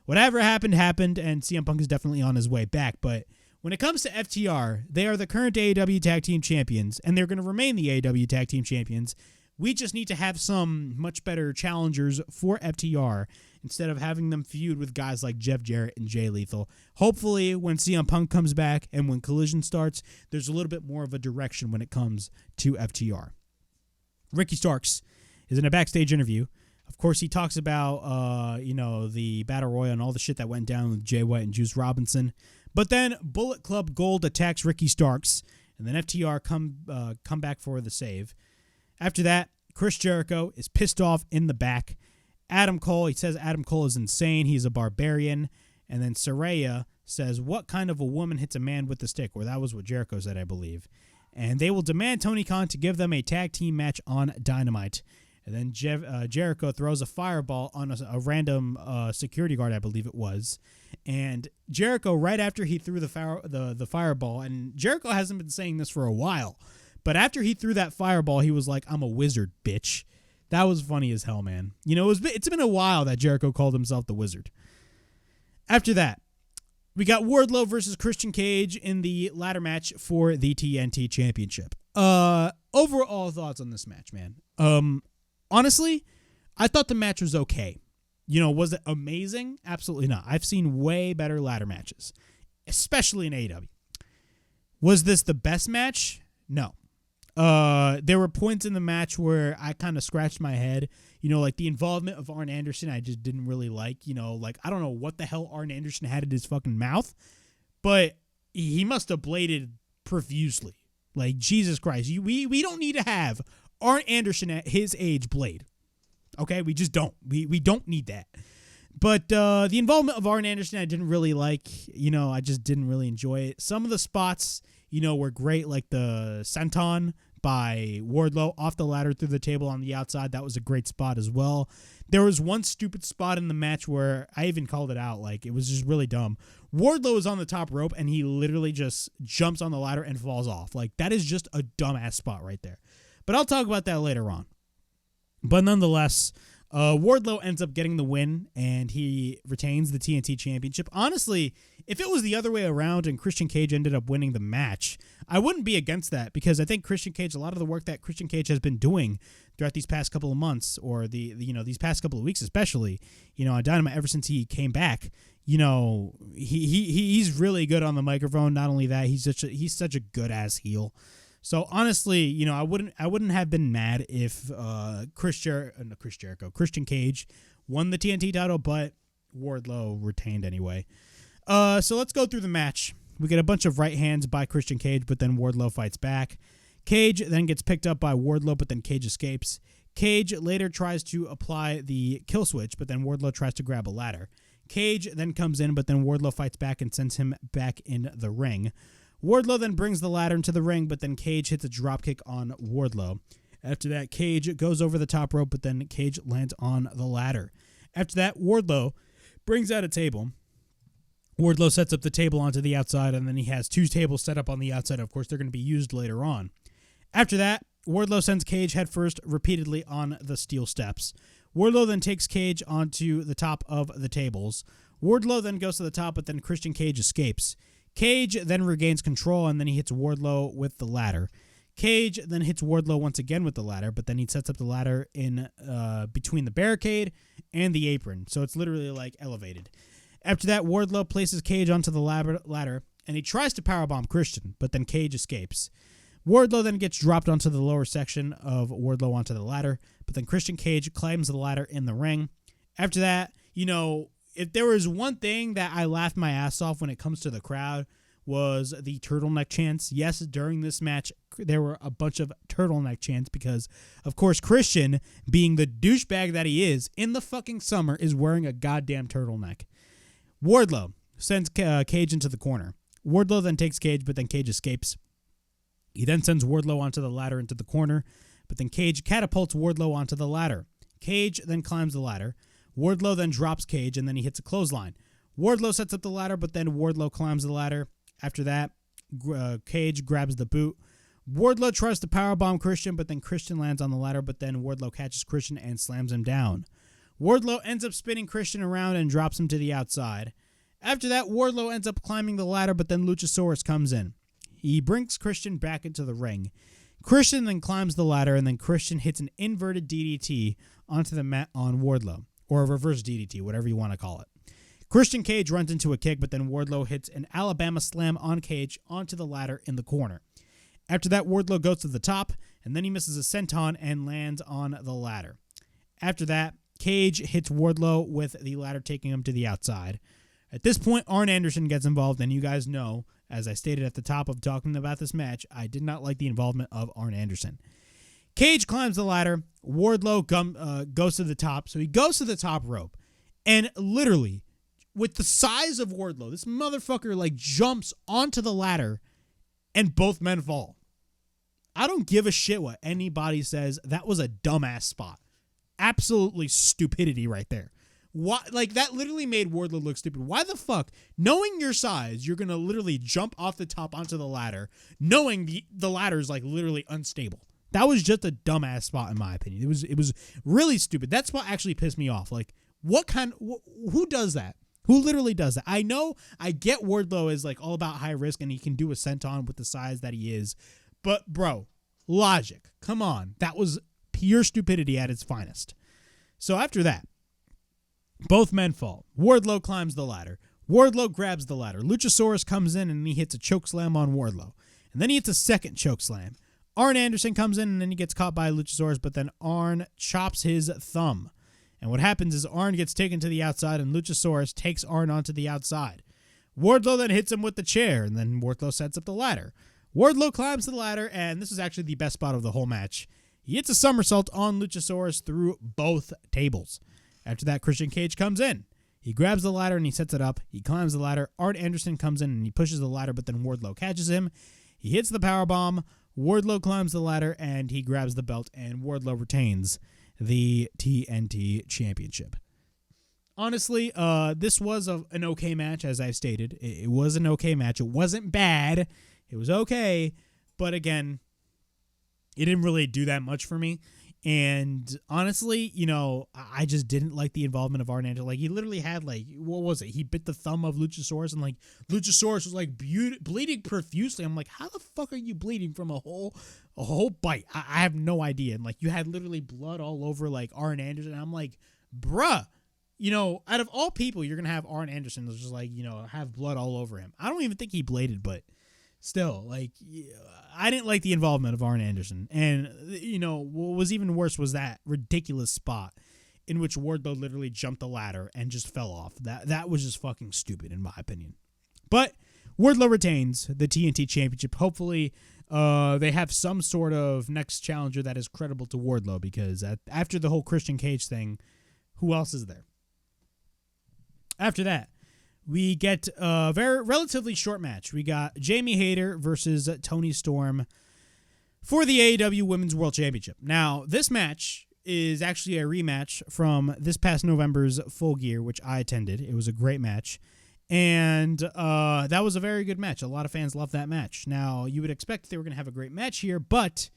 whatever happened, and CM Punk is definitely on his way back. But when it comes to FTR, they are the current AEW Tag Team Champions, and they're going to remain the AEW Tag Team Champions. We just need to have some much better challengers for FTR instead of having them feud with guys like Jeff Jarrett and Jay Lethal. Hopefully, when CM Punk comes back and when Collision starts, there's a little bit more of a direction when it comes to FTR. Ricky Starks is in a backstage interview. Of course, he talks about, the Battle Royal and all the shit that went down with Jay White and Juice Robinson. But then Bullet Club Gold attacks Ricky Starks, and then FTR come back for the save. After that, Chris Jericho is pissed off in the back. He says Adam Cole is insane. He's a barbarian. And then Saraya says, what kind of a woman hits a man with a stick? Or that was what Jericho said, I believe. And they will demand Tony Khan to give them a tag team match on Dynamite. And then Jericho throws a fireball on a random security guard, I believe it was. And Jericho, right after he threw the fireball, and Jericho hasn't been saying this for a while, but after he threw that fireball, he was like, I'm a wizard, bitch. That was funny as hell, man. It's been a while that Jericho called himself the Wizard. After that, we got Wardlow versus Christian Cage in the ladder match for the TNT Championship. Overall thoughts on this match, man. Honestly, I thought the match was okay. Was it amazing? Absolutely not. I've seen way better ladder matches, especially in AEW. Was this the best match? No. There were points in the match where I kind of scratched my head, like the involvement of Arn Anderson. I just didn't really like, I don't know what the hell Arn Anderson had in his fucking mouth, but he must have bladed profusely. Like, Jesus Christ. We don't need to have Arn Anderson at his age blade. Okay. We just don't, we don't need that. But, the involvement of Arn Anderson, I didn't really like, I just didn't really enjoy it. Some of the spots, were great, like the senton by Wardlow off the ladder through the table on the outside. That was a great spot as well. There was one stupid spot in the match where I even called it out. Like, it was just really dumb. Wardlow is on the top rope and he literally just jumps on the ladder and falls off. Like, that is just a dumbass spot right there. But I'll talk about that later on. But nonetheless, Wardlow ends up getting the win, and he retains the TNT Championship. Honestly, if it was the other way around and Christian Cage ended up winning the match, I wouldn't be against that, because I think Christian Cage, a lot of the work that Christian Cage has been doing throughout these past couple of months, or these past couple of weeks especially, on Dynamite ever since he came back, he's really good on the microphone. Not only that, he's such a good ass heel. So honestly, I wouldn't have been mad if Christian Cage won the TNT title, but Wardlow retained anyway. So let's go through the match. We get a bunch of right hands by Christian Cage, but then Wardlow fights back. Cage then gets picked up by Wardlow, but then Cage escapes. Cage later tries to apply the kill switch, but then Wardlow tries to grab a ladder. Cage then comes in, but then Wardlow fights back and sends him back in the ring. Wardlow then brings the ladder into the ring, but then Cage hits a dropkick on Wardlow. After that, Cage goes over the top rope, but then Cage lands on the ladder. After that, Wardlow brings out a table. Wardlow sets up the table onto the outside, and then he has two tables set up on the outside. Of course, they're going to be used later on. After that, Wardlow sends Cage headfirst repeatedly on the steel steps. Wardlow then takes Cage onto the top of the tables. Wardlow then goes to the top, but then Christian Cage escapes. Cage then regains control, and then he hits Wardlow with the ladder. Cage then hits Wardlow once again with the ladder, but then he sets up the ladder in between the barricade and the apron, so it's literally like elevated. After that, Wardlow places Cage onto the ladder, and he tries to powerbomb Christian, but then Cage escapes. Wardlow then gets dropped onto the lower section of Wardlow onto the ladder, but then Christian Cage climbs the ladder in the ring. After that, if there was one thing that I laughed my ass off when it comes to the crowd, was the turtleneck chants. Yes, during this match, there were a bunch of turtleneck chants because, of course, Christian, being the douchebag that he is, in the fucking summer, is wearing a goddamn turtleneck. Wardlow sends Cage into the corner. Wardlow then takes Cage, but then Cage escapes. He then sends Wardlow onto the ladder into the corner, but then Cage catapults Wardlow onto the ladder. Cage then climbs the ladder. Wardlow then drops Cage, and then he hits a clothesline. Wardlow sets up the ladder, but then Wardlow climbs the ladder. After that, Cage grabs the boot. Wardlow tries to powerbomb Christian, but then Christian lands on the ladder, but then Wardlow catches Christian and slams him down. Wardlow ends up spinning Christian around and drops him to the outside. After that, Wardlow ends up climbing the ladder, but then Luchasaurus comes in. He brings Christian back into the ring. Christian then climbs the ladder, and then Christian hits an inverted DDT onto the mat on Wardlow, or a reverse DDT, whatever you want to call it. Christian Cage runs into a kick, but then Wardlow hits an Alabama slam on Cage onto the ladder in the corner. After that, Wardlow goes to the top, and then he misses a senton and lands on the ladder. After that, Cage hits Wardlow with the ladder, taking him to the outside. At this point, Arn Anderson gets involved, and you guys know, as I stated at the top of talking about this match, I did not like the involvement of Arn Anderson. Cage climbs the ladder. Wardlow goes to the top, so he goes to the top rope, and literally, with the size of Wardlow, this motherfucker jumps onto the ladder and both men fall. I don't give a shit what anybody says. That was a dumbass spot. Absolutely stupidity right there. Why, that literally made Wardlow look stupid. Why the fuck, knowing your size, you're going to literally jump off the top onto the ladder, knowing the ladder's literally unstable. That was just a dumbass spot in my opinion. It was really stupid. That's what actually pissed me off. Who does that? Who literally does that? I get Wardlow is all about high risk and he can do a senton with the size that he is. But bro, logic. Come on. That was pure stupidity at its finest. So after that, both men fall. Wardlow climbs the ladder. Wardlow grabs the ladder. Luchasaurus comes in and he hits a chokeslam on Wardlow. And then he hits a second chokeslam. Arn Anderson comes in and then he gets caught by Luchasaurus, but then Arn chops his thumb. And what happens is Arn gets taken to the outside and Luchasaurus takes Arn onto the outside. Wardlow then hits him with the chair and then Wardlow sets up the ladder. Wardlow climbs the ladder and this is actually the best spot of the whole match. He hits a somersault on Luchasaurus through both tables. After that, Christian Cage comes in. He grabs the ladder and he sets it up. He climbs the ladder. Arn Anderson comes in and he pushes the ladder, but then Wardlow catches him. He hits the powerbomb. Wardlow climbs the ladder and he grabs the belt and Wardlow retains the TNT Championship. Honestly, this was an okay match, as I've stated. It was an okay match. It wasn't bad. It was okay. But again, it didn't really do that much for me. And honestly, I just didn't like the involvement of Arn Anderson. He literally had what was it? He bit the thumb of Luchasaurus and Luchasaurus was bleeding profusely. I'm like, how the fuck are you bleeding from a whole bite? I have no idea. And you had literally blood all over Arn Anderson. And I'm like, bruh, out of all people, you're gonna have Arn Anderson that's just have blood all over him. I don't even think he bladed, but still, I didn't like the involvement of Arn Anderson. And, what was even worse was that ridiculous spot in which Wardlow literally jumped the ladder and just fell off. That was just fucking stupid, in my opinion. But Wardlow retains the TNT Championship. Hopefully, they have some sort of next challenger that is credible to Wardlow, because after the whole Christian Cage thing, who else is there? After that, we get a relatively short match. We got Jamie Hayter versus Toni Storm for the AEW Women's World Championship. Now, this match is actually a rematch from this past November's Full Gear, which I attended. It was a great match. And that was a very good match. A lot of fans loved that match. Now, you would expect they were going to have a great match here, but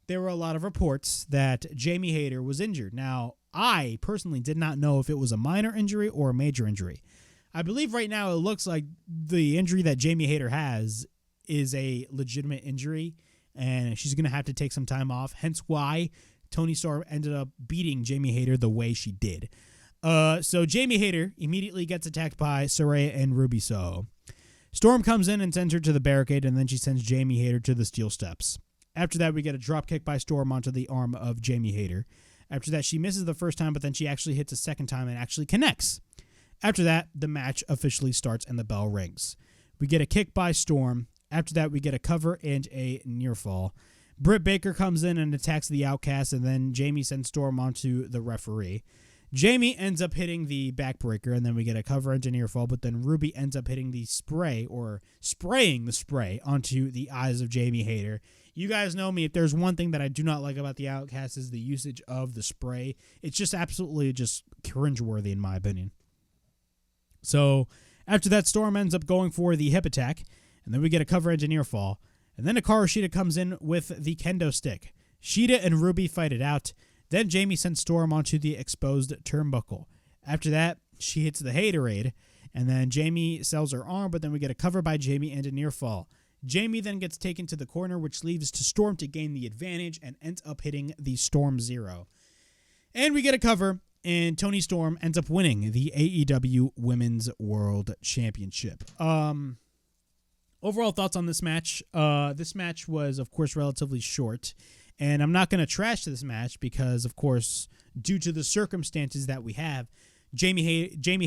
there were a lot of reports that Jamie Hayter was injured. Now, I personally did not know if it was a minor injury or a major injury. I believe right now it looks like the injury that Jamie Hayter has is a legitimate injury, and she's going to have to take some time off, hence why Toni Storm ended up beating Jamie Hayter the way she did. So Jamie Hayter immediately gets attacked by Saraya and Ruby Soho. Storm comes in and sends her to the barricade, and then she sends Jamie Hayter to the steel steps. After that, we get a drop kick by Storm onto the arm of Jamie Hayter. After that, she misses the first time, but then she actually hits a second time and actually connects. After that, the match officially starts and the bell rings. We get a kick by Storm. After that, we get a cover and a near fall. Britt Baker comes in and attacks the Outcast, and then Jamie sends Storm onto the referee. Jamie ends up hitting the backbreaker, and then we get a cover and a near fall, but then Ruby ends up hitting the spray, or spraying the spray, onto the eyes of Jamie Hayter. You guys know me. If there's one thing that I do not like about the Outcast is the usage of the spray. It's just absolutely just cringeworthy in my opinion. So after that, Storm ends up going for the hip attack, and then we get a cover edge and near fall. And then Hikaru Shida comes in with the kendo stick. Shida and Ruby fight it out. Then Jamie sends Storm onto the exposed turnbuckle. After that, she hits the Haterade, and then Jamie sells her arm, but then we get a cover by Jamie and a near fall. Jamie then gets taken to the corner, which leaves to Storm to gain the advantage and ends up hitting the Storm Zero. And we get a cover, and Toni Storm ends up winning the AEW Women's World Championship. Overall thoughts on this match. This match was, of course, relatively short. And I'm not going to trash this match because, of course, due to the circumstances that we have, Jamie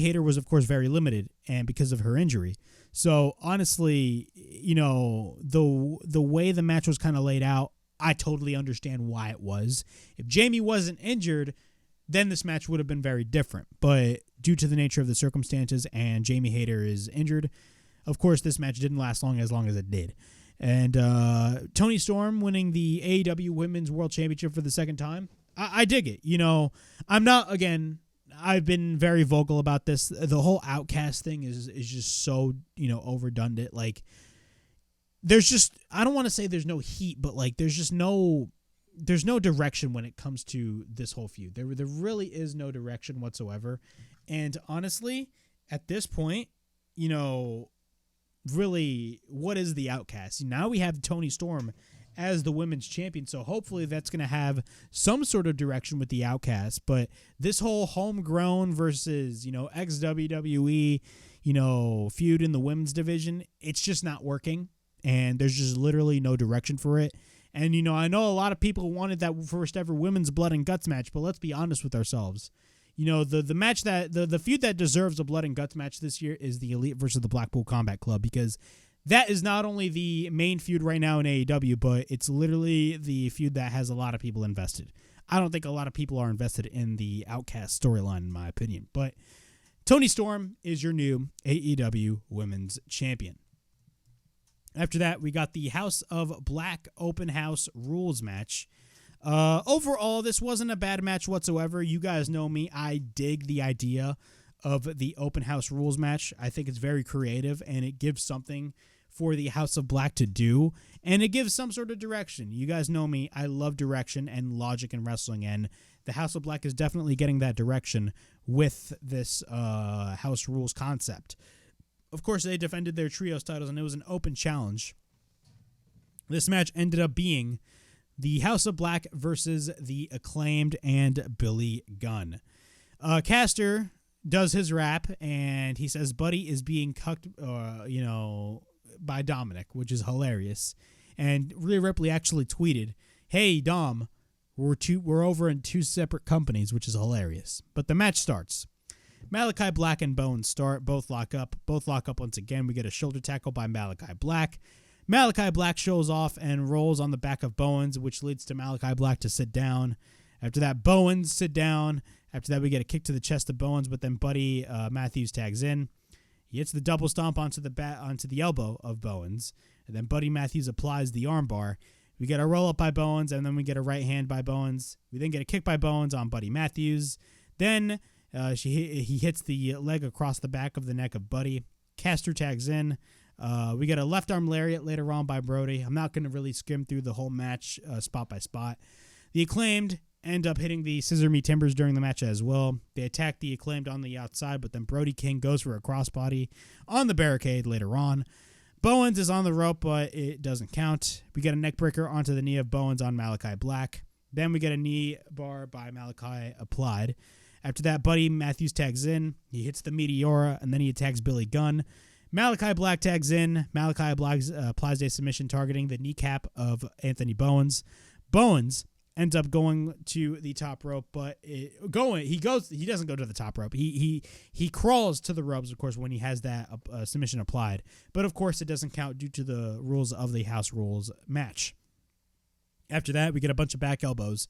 Hayter was, of course, very limited, and because of her injury. So, honestly, you know, the way the match was kind of laid out, I totally understand why it was. If Jamie wasn't injured, then this match would have been very different. But due to the nature of the circumstances and Jamie Hayter is injured, of course, this match didn't last long as it did. And Toni Storm winning the AEW Women's World Championship for the second time. I dig it. You know, I've been very vocal about this. The whole Outcast thing is just so, you know, overdone it. Like, there's just, I don't want to say there's no heat, but like there's no direction when it comes to this whole feud. There really is no direction whatsoever. And honestly, at this point, you know, really, what is the Outcast? Now we have Toni Storm as the women's champion, so hopefully that's going to have some sort of direction with the Outcast. But this whole homegrown versus, you know, ex-WWE, you know, feud in the women's division, it's just not working, and there's just literally no direction for it. And, you know, I know a lot of people wanted that first ever women's blood and guts match, but let's be honest with ourselves. You know, the match that the feud that deserves a blood and guts match this year is the Elite versus the Blackpool Combat Club, because that is not only the main feud right now in AEW, but it's literally the feud that has a lot of people invested. I don't think a lot of people are invested in the Outcast storyline, in my opinion. But Toni Storm is your new AEW Women's Champion. After that, we got the House of Black Open House Rules match. Overall, this wasn't a bad match whatsoever. You guys know me. I dig the idea of the Open House Rules match. I think it's very creative, and it gives something for the House of Black to do, and it gives some sort of direction. You guys know me. I love direction and logic in wrestling, and the House of Black is definitely getting that direction with this House Rules concept. Of course, they defended their trios titles, and it was an open challenge. This match ended up being the House of Black versus the Acclaimed and Billy Gunn. Caster does his rap, and he says Buddy is being cucked, by Dominic, which is hilarious. And Rhea Ripley actually tweeted, "Hey Dom, we're over in two separate companies," which is hilarious. But the match starts. Malachi Black and Bones start. Both lock up once again. We get a shoulder tackle by Malachi Black. Malachi Black shows off and rolls on the back of Bowens, which leads to Malachi Black to sit down. After that, Bowens sit down. After that, we get a kick to the chest of Bowens, but then Buddy Matthews tags in. He hits the double stomp onto the elbow of Bowens, and then Buddy Matthews applies the armbar. We get a roll up by Bowens, and then we get a right hand by Bowens. We then get a kick by Bowens on Buddy Matthews. Then he hits the leg across the back of the neck of Buddy. Caster tags in. We get a left arm lariat later on by Brody. I'm not going to really skim through the whole match spot by spot. The Acclaimed end up hitting the Scissor Me Timbers during the match as well. They attack the Acclaimed on the outside, but then Brody King goes for a crossbody on the barricade later on. Bowens is on the rope, but it doesn't count. We get a neck breaker onto the knee of Bowens on Malachi Black. Then we get a knee bar by Malachi applied. After that, Buddy Matthews tags in. He hits the Meteora, and then he attacks Billy Gunn. Malachi Black tags in. Malachi Black applies a submission targeting the kneecap of Anthony Bowens. Bowens ends up going to the top rope, but he doesn't go to the top rope. He crawls to the ropes, of course, when he has that submission applied. But of course, it doesn't count due to the rules of the House Rules match. After that, we get a bunch of back elbows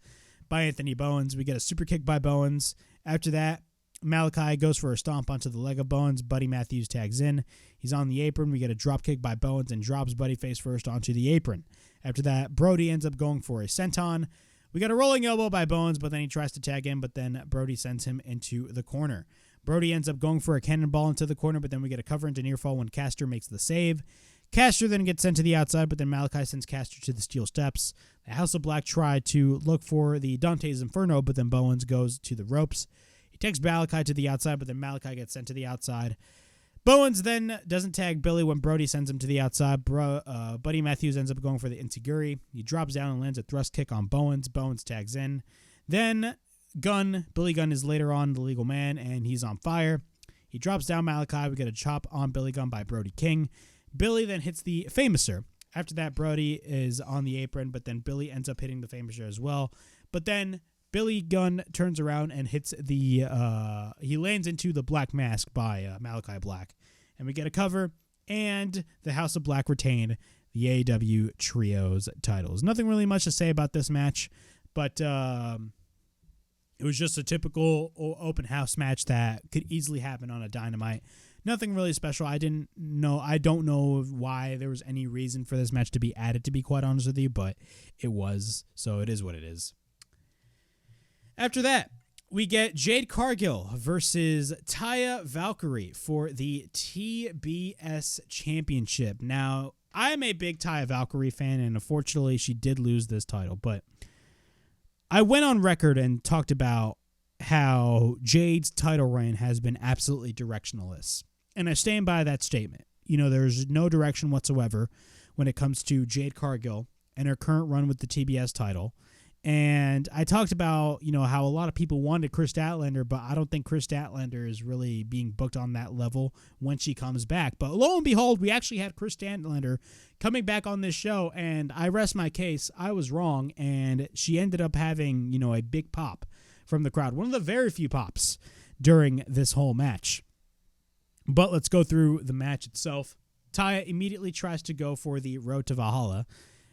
by Anthony Bowens. We get a super kick by Bowens. After that, Malachi goes for a stomp onto the leg of Bowens. Buddy Matthews tags in. He's on the apron. We get a drop kick by Bowens and drops Buddy face first onto the apron. After that, Brody ends up going for a senton. We got a rolling elbow by Bowens, but then he tries to tag in, but then Brody sends him into the corner. Brody ends up going for a cannonball into the corner, but then we get a cover into near fall when Caster makes the save. Caster then gets sent to the outside, but then Malachi sends Caster to the steel steps. The House of Black try to look for the Dante's Inferno, but then Bowens goes to the ropes. He takes Malachi to the outside, but then Malachi gets sent to the outside. Bowens then doesn't tag Billy when Brody sends him to the outside. Buddy Matthews ends up going for the Insiguri. He drops down and lands a thrust kick on Bowens. Bowens tags in. Then Billy Gunn is later on the legal man, and he's on fire. He drops down Malachi. We get a chop on Billy Gunn by Brody King. Billy then hits the Famouser. After that, Brody is on the apron, but then Billy ends up hitting the Famouser as well. But then Billy Gunn turns around and hits he lands into the Black Mask by Malachi Black. And we get a cover, and the House of Black retain the AEW Trios titles. Nothing really much to say about this match, but it was just a typical open house match that could easily happen on a Dynamite. Nothing really special. I don't know why there was any reason for this match to be added, to be quite honest with you, but it was, so it is what it is. After that, we get Jade Cargill versus Taya Valkyrie for the TBS Championship. Now, I am a big Taya Valkyrie fan, and unfortunately, she did lose this title, but I went on record and talked about how Jade's title reign has been absolutely directionless. And I stand by that statement. There's no direction whatsoever when it comes to Jade Cargill and her current run with the TBS title. And I talked about, how a lot of people wanted Chris Statlander, but I don't think Chris Statlander is really being booked on that level when she comes back. But lo and behold, we actually had Chris Statlander coming back on this show, and I rest my case. I was wrong, and she ended up having, a big pop from the crowd. One of the very few pops during this whole match. But let's go through the match itself. Taya immediately tries to go for the Road to Valhalla.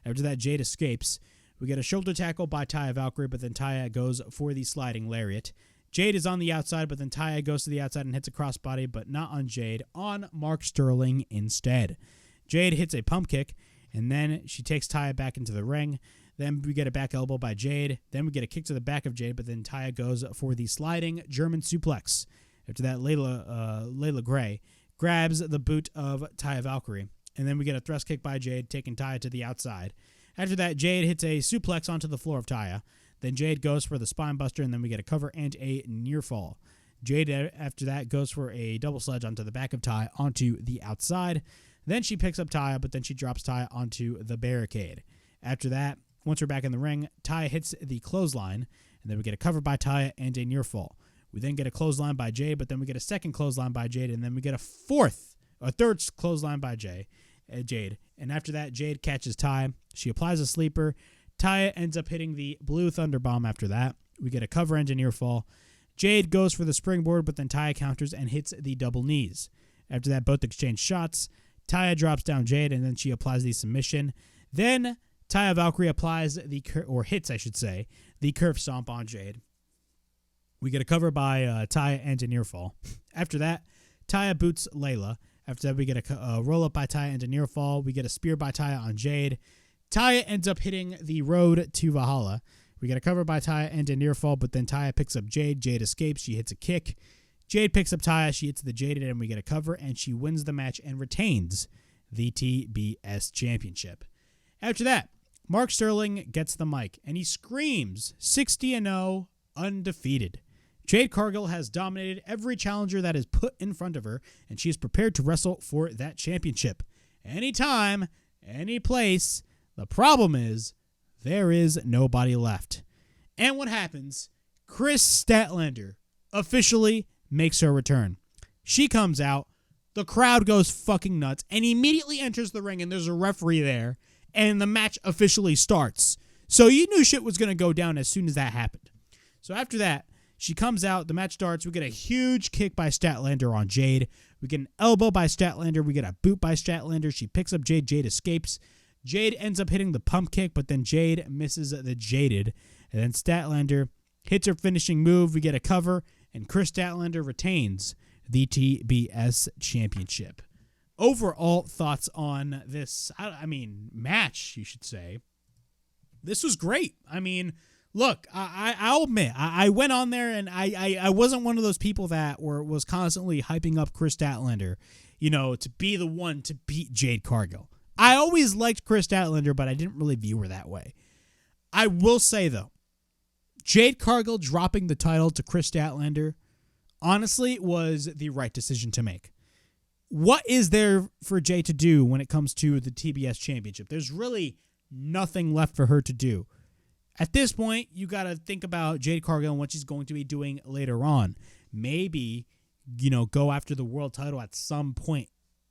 After that, Jade escapes. We get a shoulder tackle by Taya Valkyrie, but then Taya goes for the sliding lariat. Jade is on the outside, but then Taya goes to the outside and hits a crossbody, but not on Jade, on Mark Sterling instead. Jade hits a pump kick, and then she takes Taya back into the ring. Then we get a back elbow by Jade. Then we get a kick to the back of Jade, but then Taya goes for the sliding German suplex. After that, Layla Gray grabs the boot of Taya Valkyrie. And then we get a thrust kick by Jade, taking Taya to the outside. After that, Jade hits a suplex onto the floor of Taya. Then Jade goes for the spine buster, and then we get a cover and a near fall. Jade, after that, goes for a double sledge onto the back of Taya onto the outside. Then she picks up Taya, but then she drops Taya onto the barricade. After that, once we're back in the ring, Taya hits the clothesline, and then we get a cover by Taya and a near fall. We then get a clothesline by Jade, but then we get a second clothesline by Jade, and then we get a third clothesline by Jade. And after that, Jade catches Taya. She applies a sleeper. Taya ends up hitting the blue thunder bomb after that. We get a cover and a near fall. Jade goes for the springboard, but then Taya counters and hits the double knees. After that, both exchange shots. Taya drops down Jade, and then she applies the submission. Then Taya Valkyrie applies hits the curve stomp on Jade. We get a cover by Taya and a near fall. After that, Taya boots Layla. After that, we get a roll-up by Taya and a near fall. We get a spear by Taya on Jade. Taya ends up hitting the Road to Valhalla. We get a cover by Taya and a near fall, but then Taya picks up Jade. Jade escapes. She hits a kick. Jade picks up Taya. She hits the Jaded, and we get a cover, and she wins the match and retains the TBS Championship. After that, Mark Sterling gets the mic, and he screams 60-0, undefeated. Jade Cargill has dominated every challenger that is put in front of her, and she is prepared to wrestle for that championship. Anytime, any place. The problem is, there is nobody left. And what happens? Chris Statlander officially makes her return. She comes out, the crowd goes fucking nuts, and immediately enters the ring, and there's a referee there, and the match officially starts. So you knew shit was going to go down as soon as that happened. So after that, she comes out, the match starts, we get a huge kick by Statlander on Jade. We get an elbow by Statlander, we get a boot by Statlander. She picks up Jade, Jade escapes. Jade ends up hitting the pump kick, but then Jade misses the Jaded. And then Statlander hits her finishing move, we get a cover, and Chris Statlander retains the TBS Championship. Overall thoughts on this, match, you should say. This was great. I mean, look, I'll admit, I went on there and I wasn't one of those people that was constantly hyping up Chris Statlander, to be the one to beat Jade Cargill. I always liked Chris Statlander, but I didn't really view her that way. I will say, though, Jade Cargill dropping the title to Chris Statlander, honestly, was the right decision to make. What is there for Jade to do when it comes to the TBS Championship? There's really nothing left for her to do. At this point, you got to think about Jade Cargill and what she's going to be doing later on. Maybe, go after the world title at some point.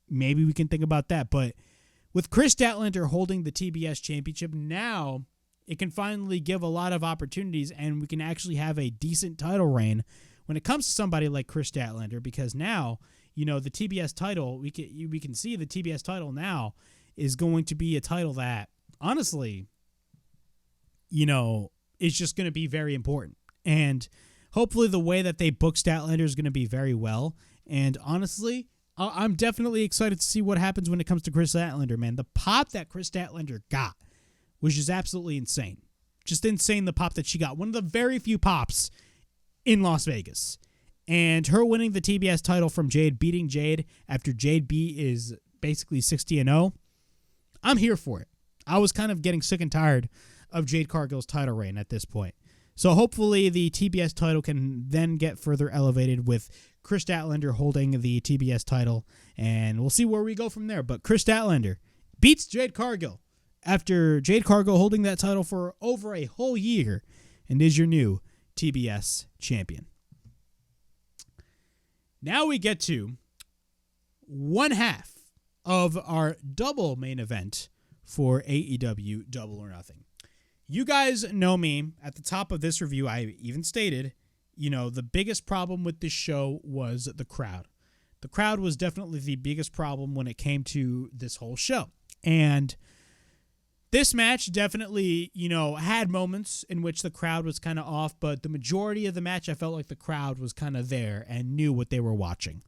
Maybe we can think about that. But with Chris Statlander holding the TBS Championship, now it can finally give a lot of opportunities and we can actually have a decent title reign when it comes to somebody like Chris Statlander, because now, the TBS title, we can see the TBS title now is going to be a title that, honestly, is just going to be very important. And hopefully the way that they book Statlander is going to be very well. And honestly, I'm definitely excited to see what happens when it comes to Chris Statlander, man. The pop that Chris Statlander got was just absolutely insane. Just insane, the pop that she got. One of the very few pops in Las Vegas. And her winning the TBS title from Jade, beating Jade after Jade B is basically 60-0. I'm here for it. I was kind of getting sick and tired of Jade Cargill's title reign at this point. So hopefully the TBS title can then get further elevated with Chris Statlander holding the TBS title, and we'll see where we go from there. But Chris Statlander beats Jade Cargill after Jade Cargill holding that title for over a whole year and is your new TBS champion. Now we get to one half of our double main event for AEW Double or Nothing. You guys know me. At the top of this review, I even stated, the biggest problem with this show was the crowd. The crowd was definitely the biggest problem when it came to this whole show. And this match definitely, had moments in which the crowd was kind of off, but the majority of the match, I felt like the crowd was kind of there and knew what they were watching.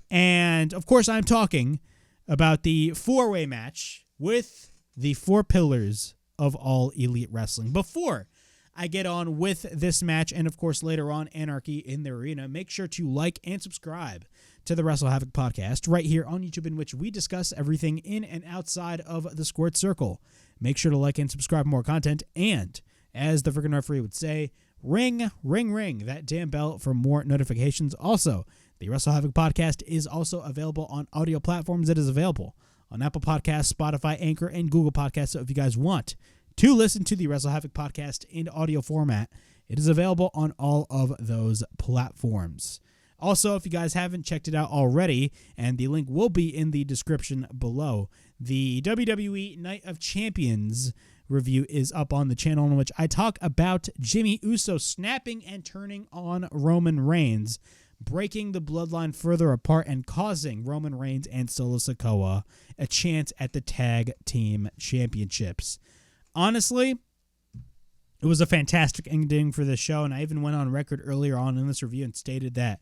And, of course, I'm talking about the four-way match with the four pillars of All Elite Wrestling. Before I get on with this match, and, of course, later on, Anarchy in the Arena, make sure to like and subscribe to the WrestleHavoc Podcast right here on YouTube, in which we discuss everything in and outside of the squared circle. Make sure to like and subscribe for more content, and as the freaking referee would say, ring, ring, ring that damn bell for more notifications. Also, the WrestleHavoc Podcast is also available on audio platforms. It is available on Apple Podcasts, Spotify, Anchor, and Google Podcasts. So if you guys want to listen to the WrestleHavoc Podcast in audio format, it is available on all of those platforms. Also, if you guys haven't checked it out already, and the link will be in the description below, the WWE Night of Champions review is up on the channel, in which I talk about Jimmy Uso snapping and turning on Roman Reigns, breaking the bloodline further apart and causing Roman Reigns and Solo Sikoa a chance at the Tag Team Championships. Honestly, it was a fantastic ending for this show, and I even went on record earlier on in this review and stated that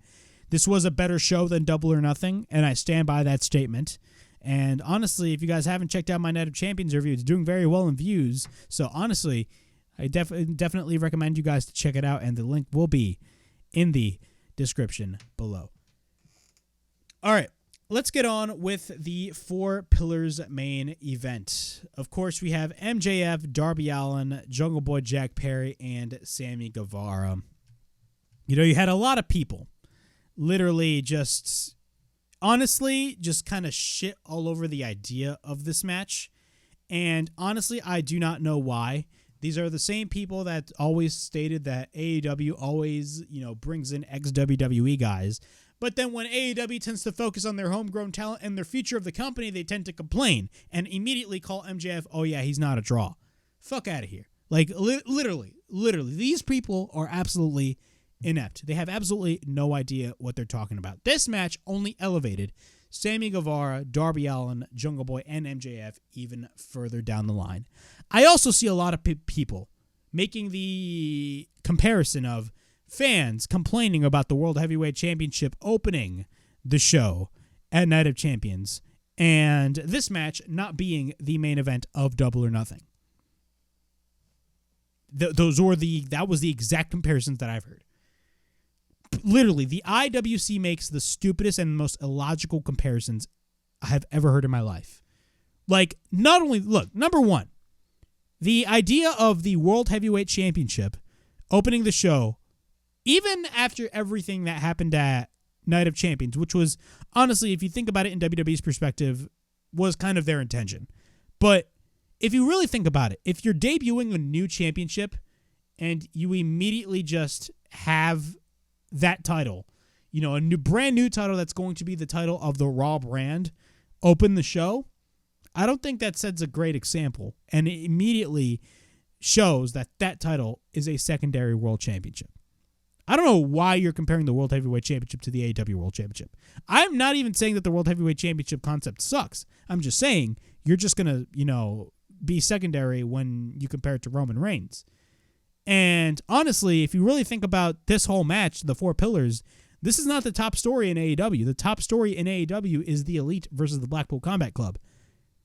this was a better show than Double or Nothing, and I stand by that statement. And honestly, if you guys haven't checked out my Night of Champions review, it's doing very well in views. So honestly, I definitely recommend you guys to check it out, and the link will be in the description below. All right, let's get on with the Four Pillars main event. Of course, we have MJF, Darby Allin, Jungle Boy Jack Perry, and Sammy Guevara. You had a lot of people literally just kind of shit all over the idea of this match. And honestly, I do not know why. These are the same people that always stated that AEW always, brings in ex-WWE guys. But then when AEW tends to focus on their homegrown talent and their future of the company, they tend to complain and immediately call MJF, oh yeah, he's not a draw. Fuck out of here. Like, literally, these people are absolutely inept. They have absolutely no idea what they're talking about. This match only elevated Sammy Guevara, Darby Allin, Jungle Boy, and MJF even further down the line. I also see a lot of people making the comparison of fans complaining about the World Heavyweight Championship opening the show at Night of Champions and this match not being the main event of Double or Nothing. That was the exact comparisons that I've heard. Literally, the IWC makes the stupidest and most illogical comparisons I have ever heard in my life. Like, not only, look, number one, the idea of the World Heavyweight Championship opening the show, even after everything that happened at Night of Champions, which was, honestly, if you think about it in WWE's perspective, was kind of their intention. But if you really think about it, if you're debuting a new championship and you immediately just have that title, you know, brand new title that's going to be the title of the Raw brand, open the show, I don't think that sets a great example. And it immediately shows that that title is a secondary world championship. I don't know why you're comparing the World Heavyweight Championship to the AEW World Championship. I'm not even saying that the World Heavyweight Championship concept sucks. I'm just saying you're just going to, you know, be secondary when you compare it to Roman Reigns. And honestly, if you really think about this whole match, the four pillars, this is not the top story in AEW. The top story in AEW is the Elite versus the Blackpool Combat Club.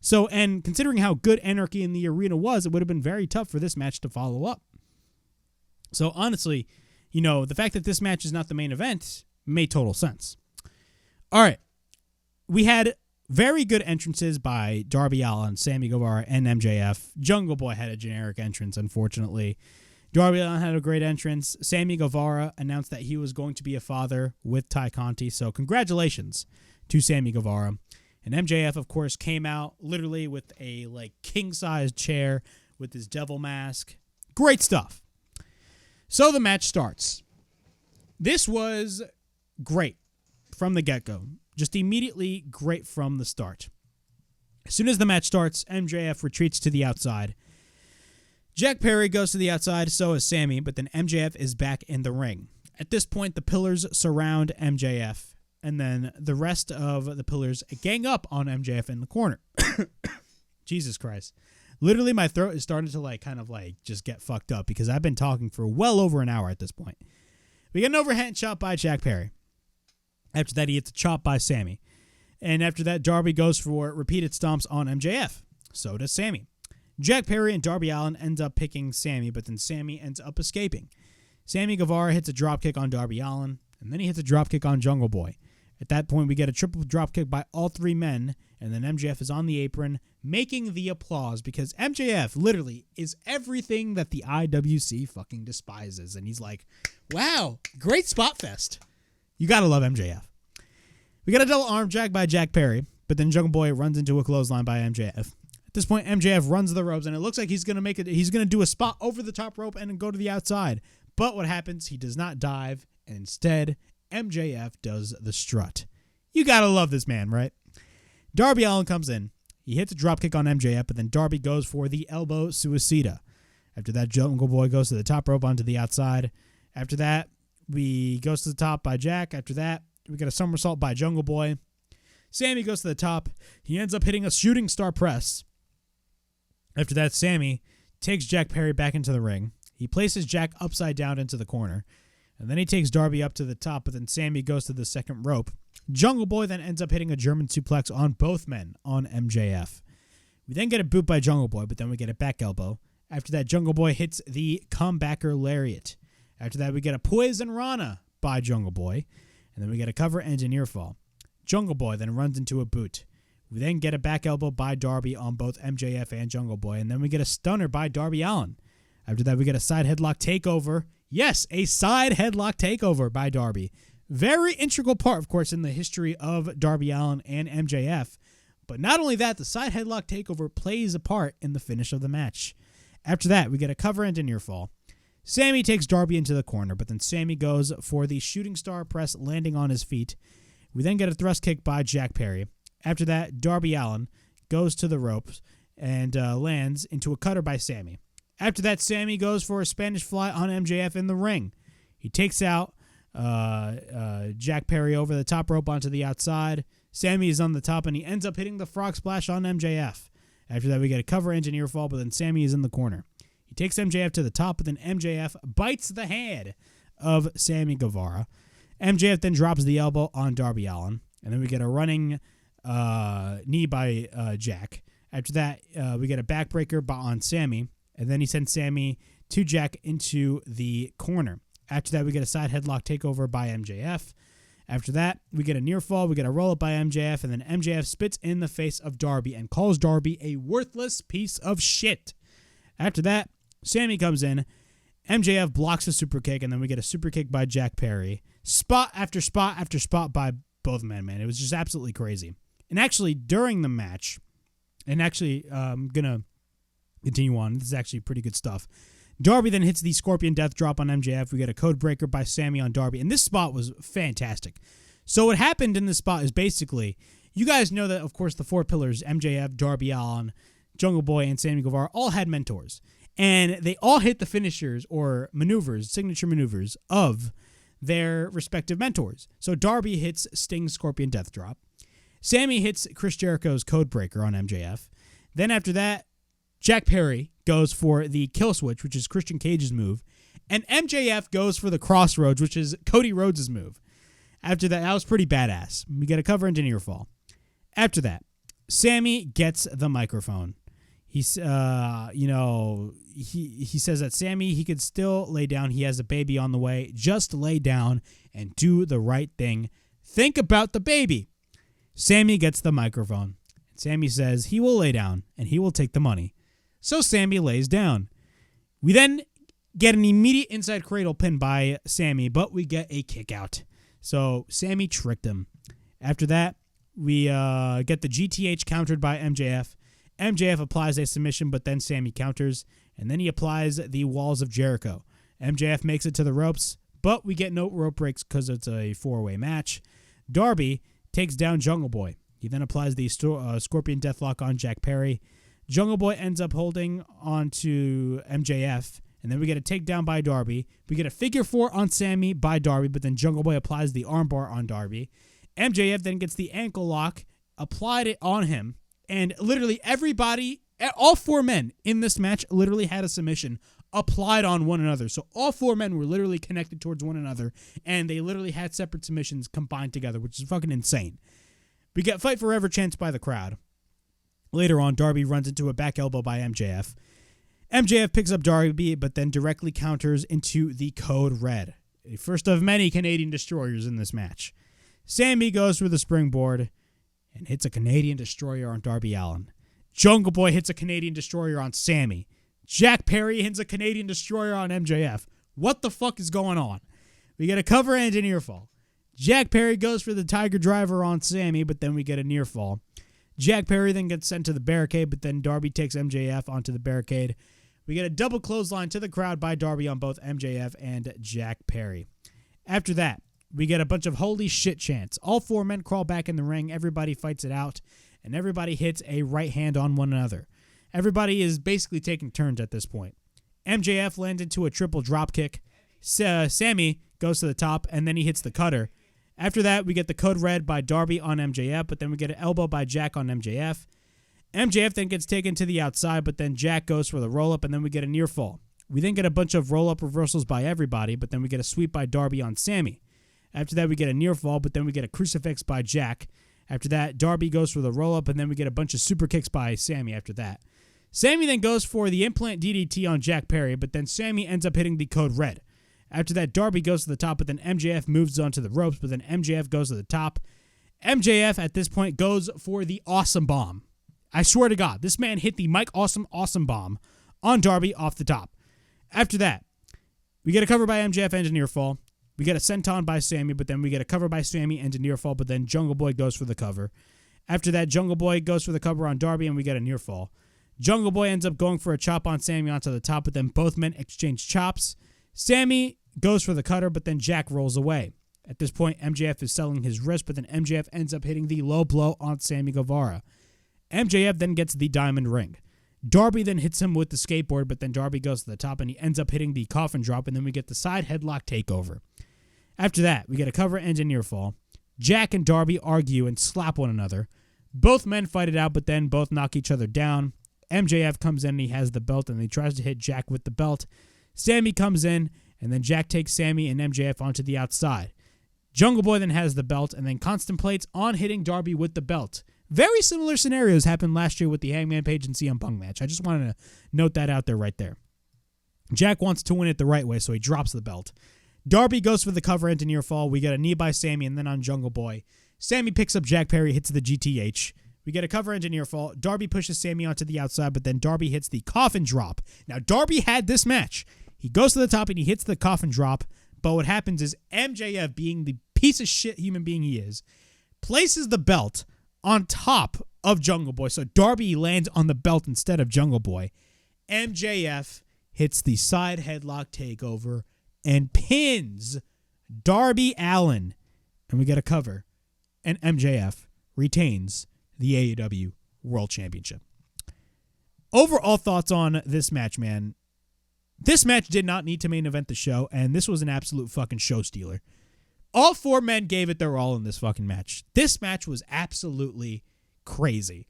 So, and considering how good Anarchy in the arena was, it would have been very tough for this match to follow up. So honestly, you know, the fact that this match is not the main event made total sense. All right. We had very good entrances by Darby Allin, Sammy Guevara, and MJF. Jungle Boy had a generic entrance, unfortunately. Darby Allin had a great entrance. Sammy Guevara announced that he was going to be a father with Ty Conti, so congratulations to Sammy Guevara. And MJF, of course, came out literally with a king-sized chair with his devil mask. Great stuff. So the match starts. This was great from the get-go. Just immediately great from the start. As soon as the match starts, MJF retreats to the outside. Jack Perry goes to the outside, so is Sammy, but then MJF is back in the ring. At this point, the pillars surround MJF, and then the rest of the pillars gang up on MJF in the corner. Jesus Christ. Literally, my throat is starting to just get fucked up because I've been talking for well over an hour at this point. We get an overhand chop by Jack Perry. After that, he gets a chop by Sammy. And after that, Darby goes for repeated stomps on MJF. So does Sammy. Jack Perry and Darby Allin ends up picking Sammy, but then Sammy ends up escaping. Sammy Guevara hits a dropkick on Darby Allin, and then he hits a dropkick on Jungle Boy. At that point, we get a triple dropkick by all three men, and then MJF is on the apron, making the applause, because MJF literally is everything that the IWC fucking despises. And he's like, wow, great spot fest. You gotta love MJF. We got a double arm drag by Jack Perry, but then Jungle Boy runs into a clothesline by MJF. At this point, MJF runs the ropes, and it looks like he's gonna do a spot over the top rope and go to the outside. But what happens? He does not dive, and instead, MJF does the strut. You gotta love this man, right? Darby Allin comes in. He hits a dropkick on MJF, but then Darby goes for the elbow suicida. After that, Jungle Boy goes to the top rope onto the outside. After that, we goes to the top by Jack. After that, we get a somersault by Jungle Boy. Sammy goes to the top. He ends up hitting a shooting star press. After that, Sammy takes Jack Perry back into the ring. He places Jack upside down into the corner. And then he takes Darby up to the top, but then Sammy goes to the second rope. Jungle Boy then ends up hitting a German suplex on both men on MJF. We then get a boot by Jungle Boy, but then we get a back elbow. After that, Jungle Boy hits the comebacker lariat. After that, we get a Poison Rana by Jungle Boy. And then we get a cover and a near fall. Jungle Boy then runs into a boot. We then get a back elbow by Darby on both MJF and Jungle Boy. And then we get a stunner by Darby Allin. After that, we get a side headlock takeover. Yes, a side headlock takeover by Darby. Very integral part, of course, in the history of Darby Allin and MJF. But not only that, the side headlock takeover plays a part in the finish of the match. After that, we get a cover and a near fall. Sammy takes Darby into the corner, but then Sammy goes for the shooting star press, landing on his feet. We then get a thrust kick by Jack Perry. After that, Darby Allin goes to the ropes and lands into a cutter by Sammy. After that, Sammy goes for a Spanish fly on MJF in the ring. He takes out Jack Perry over the top rope onto the outside. Sammy is on the top, and he ends up hitting the frog splash on MJF. After that, we get a cover engineer fall, but then Sammy is in the corner. He takes MJF to the top, but then MJF bites the hand of Sammy Guevara. MJF then drops the elbow on Darby Allin, and then we get a running knee by Jack. After that, we get a backbreaker on Sammy, and then he sends Sammy to Jack into the corner. After that, we get a side headlock takeover by MJF. After that, we get a near fall, we get a roll-up by MJF, and then MJF spits in the face of Darby and calls Darby a worthless piece of shit. After that, Sammy comes in, MJF blocks a super kick, and then we get a super kick by Jack Perry. Spot after spot after spot by both men, man. It was just absolutely crazy. And actually, during the match, and actually, I'm going to continue on. This is actually pretty good stuff. Darby then hits the Scorpion Death Drop on MJF. We get a code breaker by Sammy on Darby. And this spot was fantastic. So what happened in this spot is basically, you guys know that, of course, the four pillars, MJF, Darby Allin, Jungle Boy, and Sammy Guevara, all had mentors. And they all hit the finishers or maneuvers, signature maneuvers of their respective mentors. So Darby hits Sting's Scorpion Death Drop. Sammy hits Chris Jericho's code breaker on MJF. Then after that, Jack Perry goes for the kill switch, which is Christian Cage's move. And MJF goes for the crossroads, which is Cody Rhodes' move. After that was pretty badass. We get a cover into near fall. After that, Sammy gets the microphone. He's, he says that Sammy, he could still lay down. He has a baby on the way. Just lay down and do the right thing. Think about the baby. Sammy gets the microphone. Sammy says he will lay down and he will take the money. So Sammy lays down. We then get an immediate inside cradle pin by Sammy, but we get a kick out. So Sammy tricked him. After that, we get the GTH countered by MJF. MJF applies a submission, but then Sammy counters, and then he applies the walls of Jericho. MJF makes it to the ropes, but we get no rope breaks because it's a four-way match. Darby takes down Jungle Boy. He then applies the Scorpion Deathlock on Jack Perry. Jungle Boy ends up holding on to MJF, and then we get a takedown by Darby. We get a figure four on Sammy by Darby, but then Jungle Boy applies the armbar on Darby. MJF then gets the ankle lock, applied it on him, and literally everybody, all four men in this match literally had a submission applied on one another. So all four men were literally connected towards one another, and they literally had separate submissions combined together, which is fucking insane. We get Fight Forever chants by the crowd. Later on, Darby runs into a back elbow by MJF. MJF picks up Darby, but then directly counters into the Code Red. A first of many Canadian Destroyers in this match. Sammy goes for the springboard and hits a Canadian Destroyer on Darby Allin. Jungle Boy hits a Canadian Destroyer on Sammy. Jack Perry hits a Canadian Destroyer on MJF. What the fuck is going on? We get a cover and a near fall. Jack Perry goes for the Tiger Driver on Sammy, but then we get a near fall. Jack Perry then gets sent to the barricade, but then Darby takes MJF onto the barricade. We get a double clothesline to the crowd by Darby on both MJF and Jack Perry. After that, we get a bunch of holy shit chants. All four men crawl back in the ring. Everybody fights it out, and everybody hits a right hand on one another. Everybody is basically taking turns at this point. MJF lands into a triple drop kick. Sammy goes to the top, and then he hits the cutter. After that, we get the Code Red by Darby on MJF, but then we get an elbow by Jack on MJF. MJF then gets taken to the outside, but then Jack goes for the roll-up, and then we get a near fall. We then get a bunch of roll-up reversals by everybody, but then we get a sweep by Darby on Sammy. After that, we get a near fall, but then we get a crucifix by Jack. After that, Darby goes for the roll-up, and then we get a bunch of super kicks by Sammy after that. Sammy then goes for the implant DDT on Jack Perry, but then Sammy ends up hitting the Code Red. After that, Darby goes to the top, but then MJF moves onto the ropes, but then MJF goes to the top. MJF, at this point, goes for the Awesome Bomb. I swear to God, this man hit the Mike Awesome Bomb on Darby off the top. After that, we get a cover by MJF and a near fall. We get a senton by Sammy, but then we get a cover by Sammy and a near fall, but then Jungle Boy goes for the cover. After that, Jungle Boy goes for the cover on Darby, and we get a near fall. Jungle Boy ends up going for a chop on Sammy onto the top, but then both men exchange chops. Sammy goes for the cutter, but then Jack rolls away. At this point, MJF is selling his wrist, but then MJF ends up hitting the low blow on Sammy Guevara. MJF then gets the diamond ring. Darby then hits him with the skateboard, but then Darby goes to the top and he ends up hitting the coffin drop, and then we get the side headlock takeover. After that, we get a cover engineer fall. Jack and Darby argue and slap one another. Both men fight it out, but then both knock each other down. MJF comes in and he has the belt, and he tries to hit Jack with the belt. Sammy comes in, and then Jack takes Sammy and MJF onto the outside. Jungle Boy then has the belt and then contemplates on hitting Darby with the belt. Very similar scenarios happened last year with the Hangman Page and CM Punk match. I just wanted to note that out there right there. Jack wants to win it the right way, so he drops the belt. Darby goes for the cover into near fall. We get a knee by Sammy and then on Jungle Boy. Sammy picks up Jack Perry, hits the GTH. We get a cover engineer fall. Darby pushes Sammy onto the outside, but then Darby hits the coffin drop. Now, Darby had this match. He goes to the top and he hits the coffin drop, but what happens is MJF, being the piece of shit human being he is, places the belt on top of Jungle Boy. So Darby lands on the belt instead of Jungle Boy. MJF hits the side headlock takeover and pins Darby Allin. And we get a cover. And MJF retains the AEW World Championship. Overall thoughts on this match, man. This match did not need to main event the show, and this was an absolute fucking show stealer. All four men gave it their all in this fucking match. This match was absolutely crazy.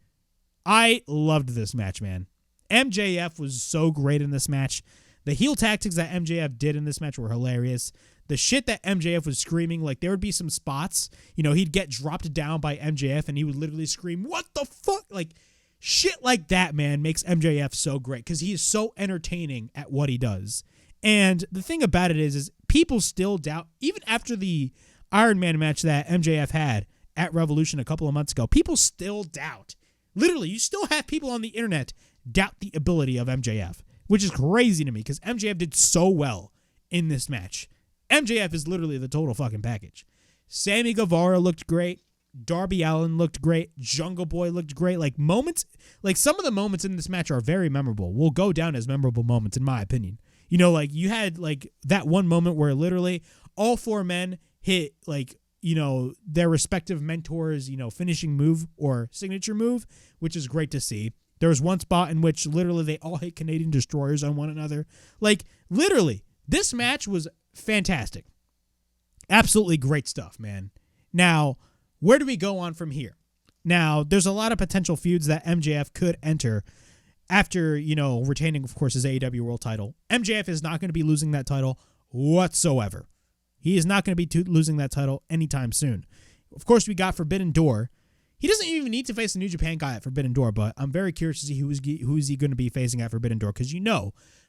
I loved this match, man. MJF was so great in this match. The heel tactics that MJF did in this match were hilarious. The shit that MJF was screaming, like there would be some spots, he'd get dropped down by MJF and he would literally scream, "What the fuck?" Like shit like that, man, makes MJF so great because he is so entertaining at what he does. And the thing about it is people still doubt, even after the Iron Man match that MJF had at Revolution a couple of months ago, people still doubt. Literally, you still have people on the internet doubt the ability of MJF, which is crazy to me because MJF did so well in this match. MJF is literally the total fucking package. Sammy Guevara looked great. Darby Allin looked great. Jungle Boy looked great. Some of the moments in this match are very memorable. Will go down as memorable moments in my opinion. You had that one moment where literally all four men hit their respective mentors, finishing move or signature move, which is great to see. There was one spot in which literally they all hit Canadian destroyers on one another. Literally, this match was fantastic. Absolutely great stuff, man. Now, where do we go on from here? Now, there's a lot of potential feuds that MJF could enter after, retaining, of course, his AEW World title. MJF is not going to be losing that title whatsoever. He is not going to be losing that title anytime soon. Of course, we got Forbidden Door. He doesn't even need to face a New Japan guy at Forbidden Door, but I'm very curious to see who is he going to be facing at Forbidden Door, because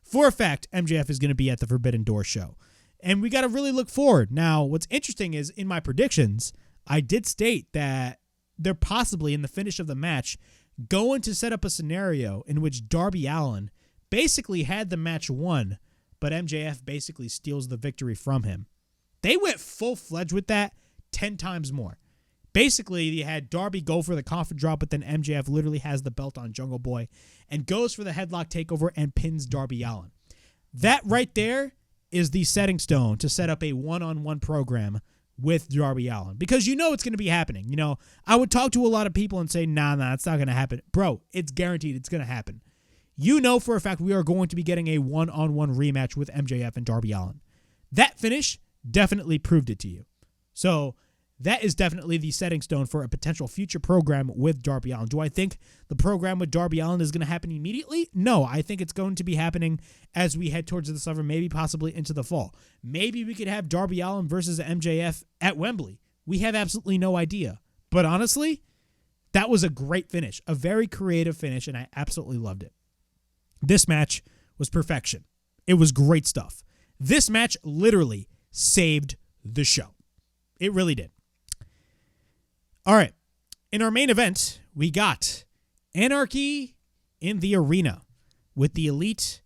for a fact, MJF is going to be at the Forbidden Door show. And we got to really look forward. Now, what's interesting is in my predictions, I did state that they're possibly in the finish of the match going to set up a scenario in which Darby Allin basically had the match won, but MJF basically steals the victory from him. They went full-fledged with that 10 times more. Basically, you had Darby go for the coffin drop, but then MJF literally has the belt on Jungle Boy and goes for the headlock takeover and pins Darby Allin. That right there is the setting stone to set up a one-on-one program with Darby Allin, because it's going to be happening. I would talk to a lot of people and say, nah, it's not going to happen. Bro, it's guaranteed it's going to happen. For a fact we are going to be getting a one-on-one rematch with MJF and Darby Allin. That finish definitely proved it to you. So that is definitely the setting stone for a potential future program with Darby Allin. Do I think the program with Darby Allin is going to happen immediately? No, I think it's going to be happening as we head towards the summer, maybe possibly into the fall. Maybe we could have Darby Allin versus MJF at Wembley. We have absolutely no idea. But honestly, that was a great finish, a very creative finish, and I absolutely loved it. This match was perfection. It was great stuff. This match literally saved the show. It really did. All right, in our main event, we got Anarchy in the arena with the Elite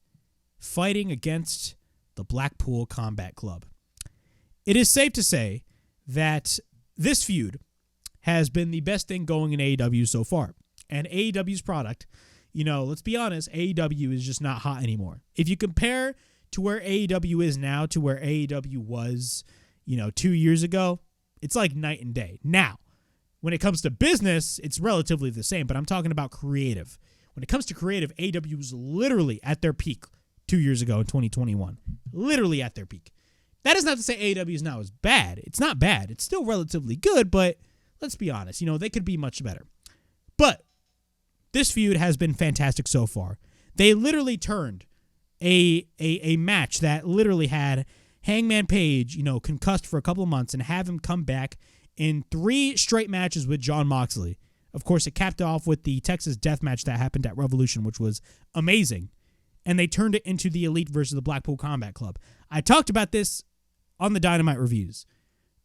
fighting against the Blackpool Combat Club. It is safe to say that this feud has been the best thing going in AEW so far. And AEW's product, let's be honest, AEW is just not hot anymore. If you compare to where AEW is now to where AEW was, 2 years ago, it's like night and day. Now, when it comes to business, it's relatively the same, but I'm talking about creative. When it comes to creative, AEW was literally at their peak 2 years ago in 2021. Literally at their peak. That is not to say AEW is now as bad. It's not bad. It's still relatively good, but let's be honest. They could be much better. But this feud has been fantastic so far. They literally turned a match that literally had Hangman Page, concussed for a couple of months and have him come back in 3 straight matches with Jon Moxley. Of course, it capped off with the Texas Death Match that happened at Revolution, which was amazing. And they turned it into the Elite versus the Blackpool Combat Club. I talked about this on the Dynamite reviews.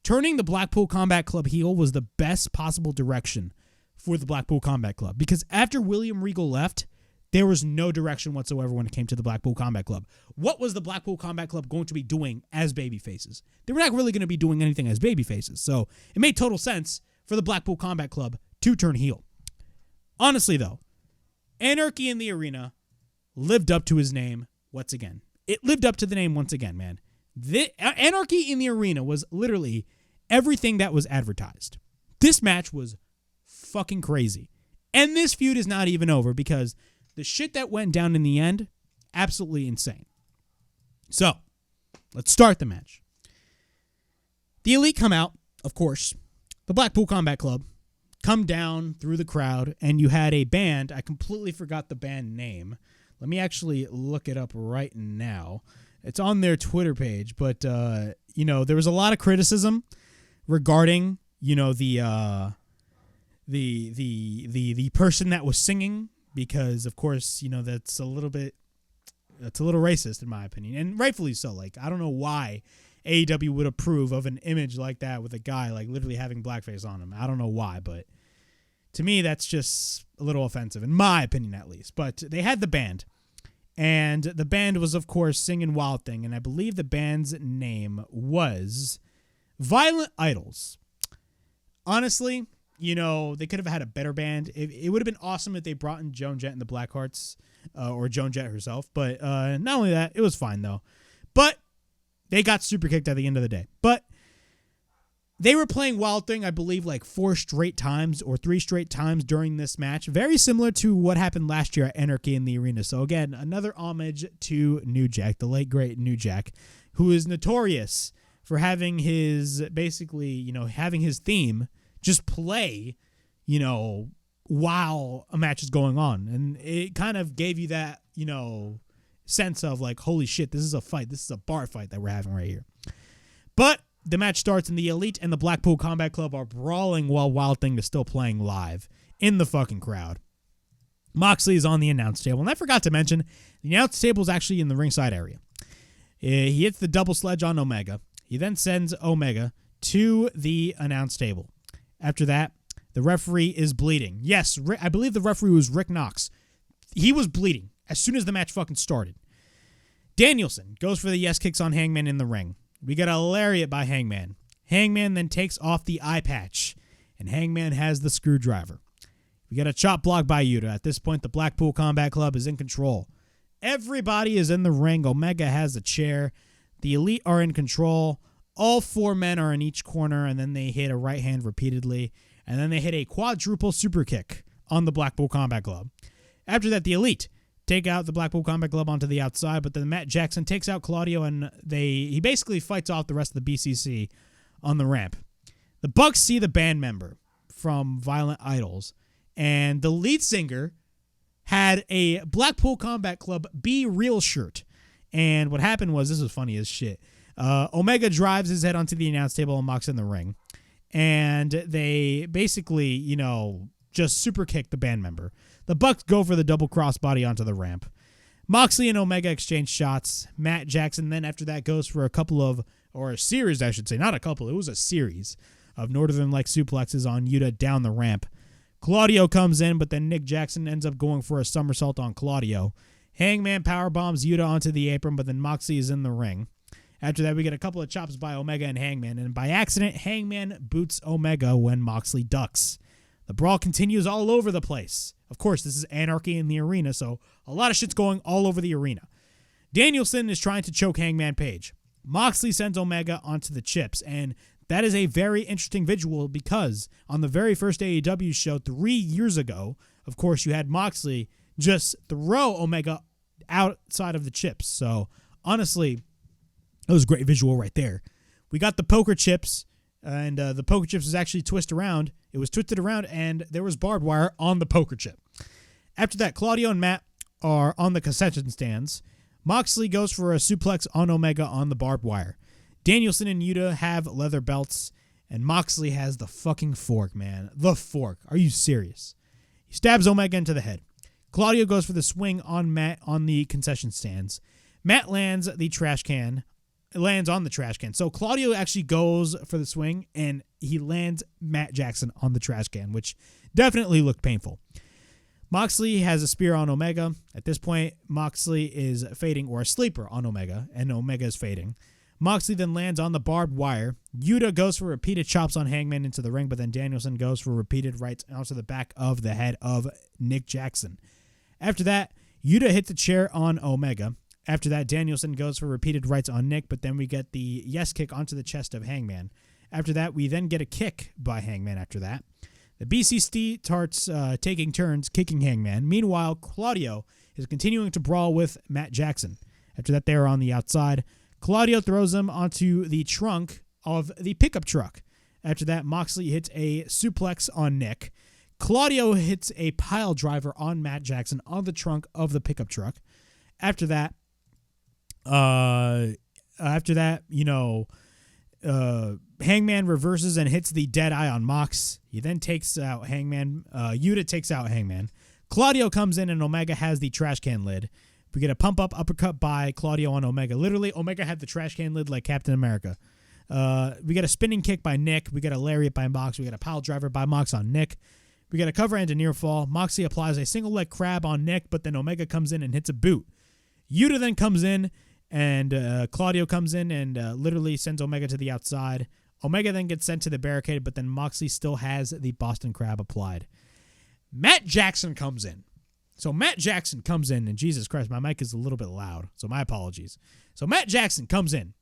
Turning the Blackpool Combat Club heel was the best possible direction for the Blackpool Combat Club. Because after William Regal left, there was no direction whatsoever when it came to the Blackpool Combat Club. What was the Blackpool Combat Club going to be doing as babyfaces? They were not really going to be doing anything as babyfaces. So it made total sense for the Blackpool Combat Club to turn heel. Honestly, though, Anarchy in the Arena lived up to his name once again. It lived up to the name once again, man. Anarchy in the Arena was literally everything that was advertised. This match was fucking crazy. And this feud is not even over because the shit that went down in the end, absolutely insane. So, let's start the match. The Elite come out, of course. The Blackpool Combat Club come down through the crowd, and you had a band. I completely forgot the band name. Let me actually look it up right now. It's on their Twitter page, but there was a lot of criticism regarding the person that was singing, because of course that's a little racist in my opinion, and rightfully so. Like, I don't know why AEW would approve of an image like that with a guy like literally having blackface on him. I don't know why, but to me that's just a little offensive in my opinion, at least. But they had the band. And the band was, of course, singing Wild Thing, and I believe the band's name was Violent Idols. Honestly, they could have had a better band. It would have been awesome if they brought in Joan Jett and the Blackhearts, or Joan Jett herself. But not only that, it was fine, though. But they got super kicked at the end of the day. But they were playing Wild Thing, I believe, like 4 straight times or 3 straight times during this match. Very similar to what happened last year at Anarchy in the Arena. So again, another homage to New Jack, the late great New Jack, who is notorious for having his, having his theme just play, while a match is going on. And it kind of gave you that, sense of like, holy shit, this is a fight. This is a bar fight that we're having right here. But the match starts, and the Elite and the Blackpool Combat Club are brawling while Wild Thing is still playing live in the fucking crowd. Moxley is on the announce table, and I forgot to mention, the announce table is actually in the ringside area. He hits the double sledge on Omega. He then sends Omega to the announce table. After that, the referee is bleeding. Yes, I believe the referee was Rick Knox. He was bleeding as soon as the match fucking started. Danielson goes for the yes kicks on Hangman in the ring. We got a lariat by Hangman. Hangman then takes off the eye patch, and Hangman has the screwdriver. We got a chop block by Yuta. At this point, the Blackpool Combat Club is in control. Everybody is in the ring. Omega has a chair. The Elite are in control. All 4 men are in each corner, and then they hit a right hand repeatedly, and then they hit a quadruple super kick on the Blackpool Combat Club. After that, the Elite take out the Blackpool Combat Club onto the outside, but then Matt Jackson takes out Claudio, and he basically fights off the rest of the BCC on the ramp. The Bucks see the band member from Violent Idols, and the lead singer had a Blackpool Combat Club Be Real shirt. And what happened was, this was funny as shit. Omega drives his head onto the announce table and mocks in the ring. And they basically, just super kick the band member. The Bucks go for the double crossbody onto the ramp. Moxley and Omega exchange shots. Matt Jackson then after that goes for a series, I should say. Not a couple, it was a series of Northern-like suplexes on Yuta down the ramp. Claudio comes in, but then Nick Jackson ends up going for a somersault on Claudio. Hangman powerbombs Yuta onto the apron, but then Moxley is in the ring. After that, we get a couple of chops by Omega and Hangman, and by accident, Hangman boots Omega when Moxley ducks. The brawl continues all over the place. Of course, this is Anarchy in the Arena, so a lot of shit's going all over the arena. Danielson is trying to choke Hangman Page. Moxley sends Omega onto the chips, and that is a very interesting visual because on the very first AEW show 3 years ago, of course, you had Moxley just throw Omega outside of the chips. So, honestly, that was a great visual right there. We got the poker chips, and the poker chips was actually twisted around. It was twisted around, and there was barbed wire on the poker chip. After that, Claudio and Matt are on the concession stands. Moxley goes for a suplex on Omega on the barbed wire. Danielson and Yuta have leather belts, and Moxley has the fucking fork, man. The fork. Are you serious? He stabs Omega into the head. Claudio goes for the swing on Matt on the concession stands. Matt lands on the trash can. So Claudio actually goes for the swing, and he lands Matt Jackson on the trash can, which definitely looked painful. Moxley has a spear on Omega. At this point, Moxley is fading, or a sleeper on Omega, and Omega is fading. Moxley then lands on the barbed wire. Yuta goes for repeated chops on Hangman into the ring, but then Danielson goes for repeated rights onto the back of the head of Nick Jackson. After that, Yuta hits a chair on Omega. After that, Danielson goes for repeated rights on Nick, but then we get the yes kick onto the chest of Hangman. After that, we then get a kick by Hangman after that. The BCC starts taking turns kicking Hangman. Meanwhile, Claudio is continuing to brawl with Matt Jackson. After that, they are on the outside. Claudio throws him onto the trunk of the pickup truck. After that, Moxley hits a suplex on Nick. Claudio hits a pile driver on Matt Jackson on the trunk of the pickup truck. After that, Hangman reverses and hits the dead eye on Mox. He then takes out Hangman. Yuta takes out Hangman. Claudio comes in and Omega has the trash can lid. We get a pump up uppercut by Claudio on Omega. Literally, Omega had the trash can lid like Captain America. We get a spinning kick by Nick. We get a lariat by Mox. We get a pile driver by Mox on Nick. We get a cover and a near fall. Moxley applies a single leg crab on Nick, but then Omega comes in and hits a boot. Yuta then comes in, and Claudio comes in and literally sends Omega to the outside. Omega then gets sent to the barricade, but then Moxley still has the Boston Crab applied. Matt Jackson comes in. So Matt Jackson comes in, and Jesus Christ, my mic is a little bit loud, so my apologies. So Matt Jackson comes in,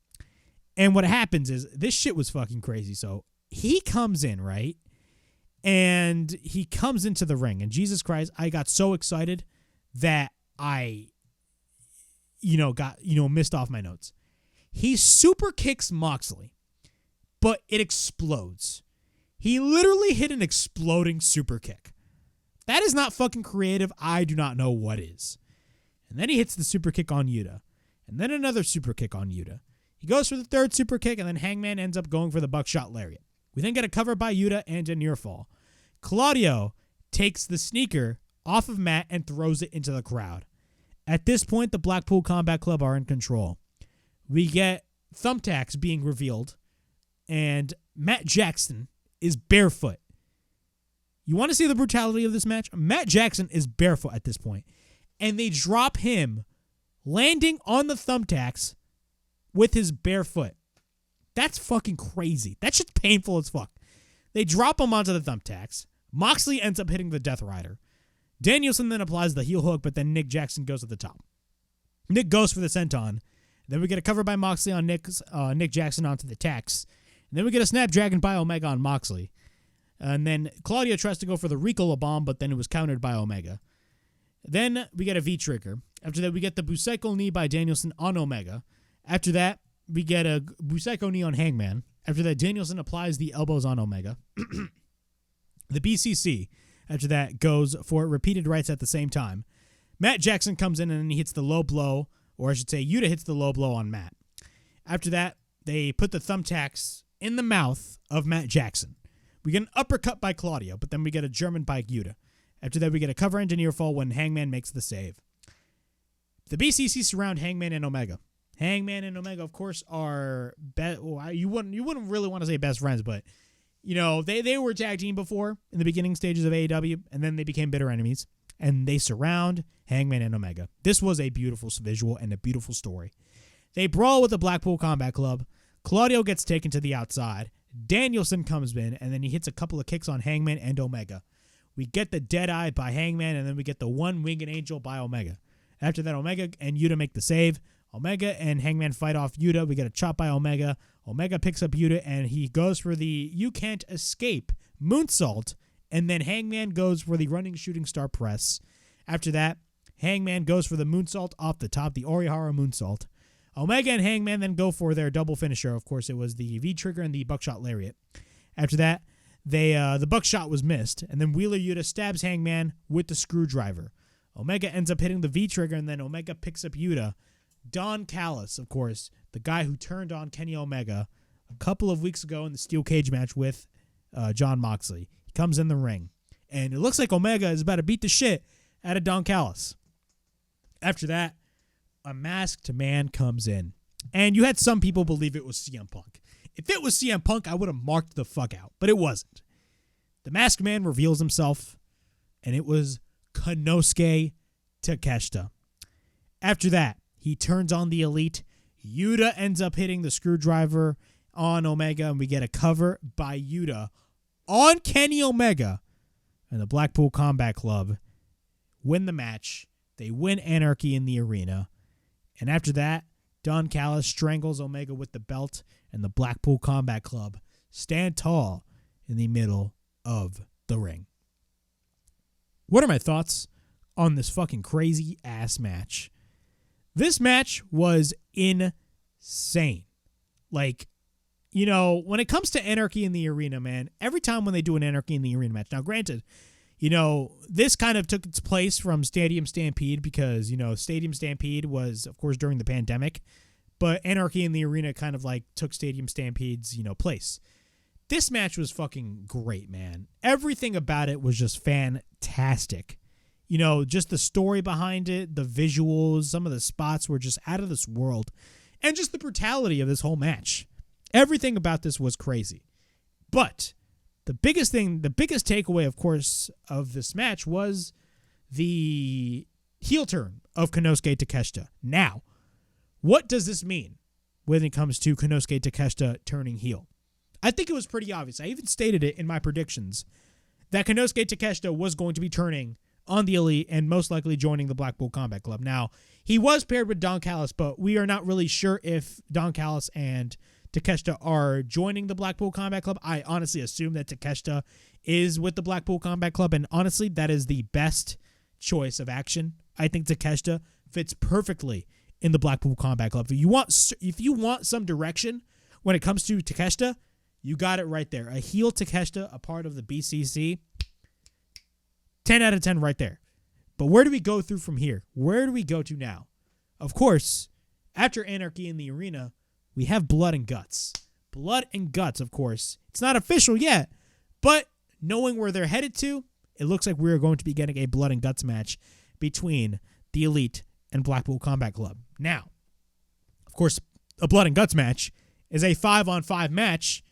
and what happens is, this shit was fucking crazy. So he comes in, right? And he comes into the ring, and Jesus Christ, I got so excited that I missed off my notes. He super kicks Moxley, but it explodes. He literally hit an exploding super kick. That is not fucking creative. I do not know what is. And then he hits the super kick on Yuta. And then another super kick on Yuta. He goes for the third super kick, and then Hangman ends up going for the buckshot lariat. We then get a cover by Yuta and a near fall. Claudio takes the sneaker off of Matt and throws it into the crowd. At this point, the Blackpool Combat Club are in control. We get thumbtacks being revealed, and Matt Jackson is barefoot. You want to see the brutality of this match? Matt Jackson is barefoot at this point, and they drop him landing on the thumbtacks with his bare foot. That's fucking crazy. That shit's painful as fuck. They drop him onto the thumbtacks. Moxley ends up hitting the Death Rider. Danielson then applies the heel hook, but then Nick Jackson goes at the top. Nick goes for the senton. Then we get a cover by Moxley on Nick Jackson onto the tacks. And then we get a Snapdragon by Omega on Moxley. And then Claudio tries to go for the Ricola bomb, but then it was countered by Omega. Then we get a V-trigger. After that, we get the Busaiku knee by Danielson on Omega. After that, we get a Busaiku knee on Hangman. After that, Danielson applies the elbows on Omega. The BCC, after that, goes for repeated rights at the same time. Matt Jackson comes in and then he hits the low blow, or I should say Yuta hits the low blow on Matt. After that, they put the thumbtacks in the mouth of Matt Jackson. We get an uppercut by Claudio, but then we get a German by Yuta. After that, we get a cover engineer fall when Hangman makes the save. The BCC surround Hangman and Omega. Hangman and Omega, of course, are you wouldn't really want to say best friends, but they were tag team before in the beginning stages of AEW, and then they became bitter enemies, and they surround Hangman and Omega. This was a beautiful visual and a beautiful story. They brawl with the Blackpool Combat Club. Claudio gets taken to the outside. Danielson comes in, and then he hits a couple of kicks on Hangman and Omega. We get the Deadeye by Hangman, and then we get the One Winged Angel by Omega. After that, Omega and Yuta make the save. Omega and Hangman fight off Yuta. We get a chop by Omega. Omega picks up Yuta, and he goes for the You Can't Escape moonsault, and then Hangman goes for the running shooting star press. After that, Hangman goes for the moonsault off the top, the Orihara moonsault. Omega and Hangman then go for their double finisher. Of course, it was the V-trigger and the buckshot lariat. After that, the buckshot was missed, and then Wheeler Yuta stabs Hangman with the screwdriver. Omega ends up hitting the V-trigger, and then Omega picks up Yuta. Don Callis, of course, the guy who turned on Kenny Omega a couple of weeks ago in the steel cage match with Jon Moxley. He comes in the ring, and it looks like Omega is about to beat the shit out of Don Callis. After that, a masked man comes in, and you had some people believe it was CM Punk. If it was CM Punk, I would have marked the fuck out, but it wasn't. The masked man reveals himself, and it was Konosuke Takeshita. After that, he turns on the Elite. Yuta ends up hitting the screwdriver on Omega, and we get a cover by Yuta on Kenny Omega, and the Blackpool Combat Club win the match. They win Anarchy in the arena, and after that, Don Callis strangles Omega with the belt, and the Blackpool Combat Club stand tall in the middle of the ring. What are my thoughts on this fucking crazy ass match? This match was insane. Like, you know, when it comes to Anarchy in the arena, man, every time when they do an Anarchy in the arena match, now granted, you know, this kind of took its place from Stadium Stampede because, you know, Stadium Stampede was, of course, during the pandemic, but Anarchy in the arena kind of like took Stadium Stampede's, you know, place. This match was fucking great, man. Everything about it was just fantastic. You know, just the story behind it, the visuals, some of the spots were just out of this world, and just the brutality of this whole match. Everything about this was crazy. But the biggest takeaway, of course, of this match was the heel turn of Konosuke Takeshita. Now, what does this mean when it comes to Konosuke Takeshita turning heel? I think it was pretty obvious. I even stated it in my predictions that Konosuke Takeshita was going to be turning on the Elite and most likely joining the Blackpool Combat Club. Now, he was paired with Don Callis, but we are not really sure if Don Callis and Takeshita are joining the Blackpool Combat Club. I honestly assume that Takeshita is with the Blackpool Combat Club, and honestly, that is the best choice of action. I think Takeshita fits perfectly in the Blackpool Combat Club. If you want some direction when it comes to Takeshita, you got it right there. A heel Takeshita, a part of the BCC, 10 out of 10 right there. But where do we go through from here? Where do we go to now? Of course, after Anarchy in the arena, we have Blood and Guts. Blood and Guts, of course. It's not official yet, but knowing where they're headed to, it looks like we're going to be getting a Blood and Guts match between the Elite and Blackpool Combat Club. Now, of course, a Blood and Guts match is a 5-on-5 match.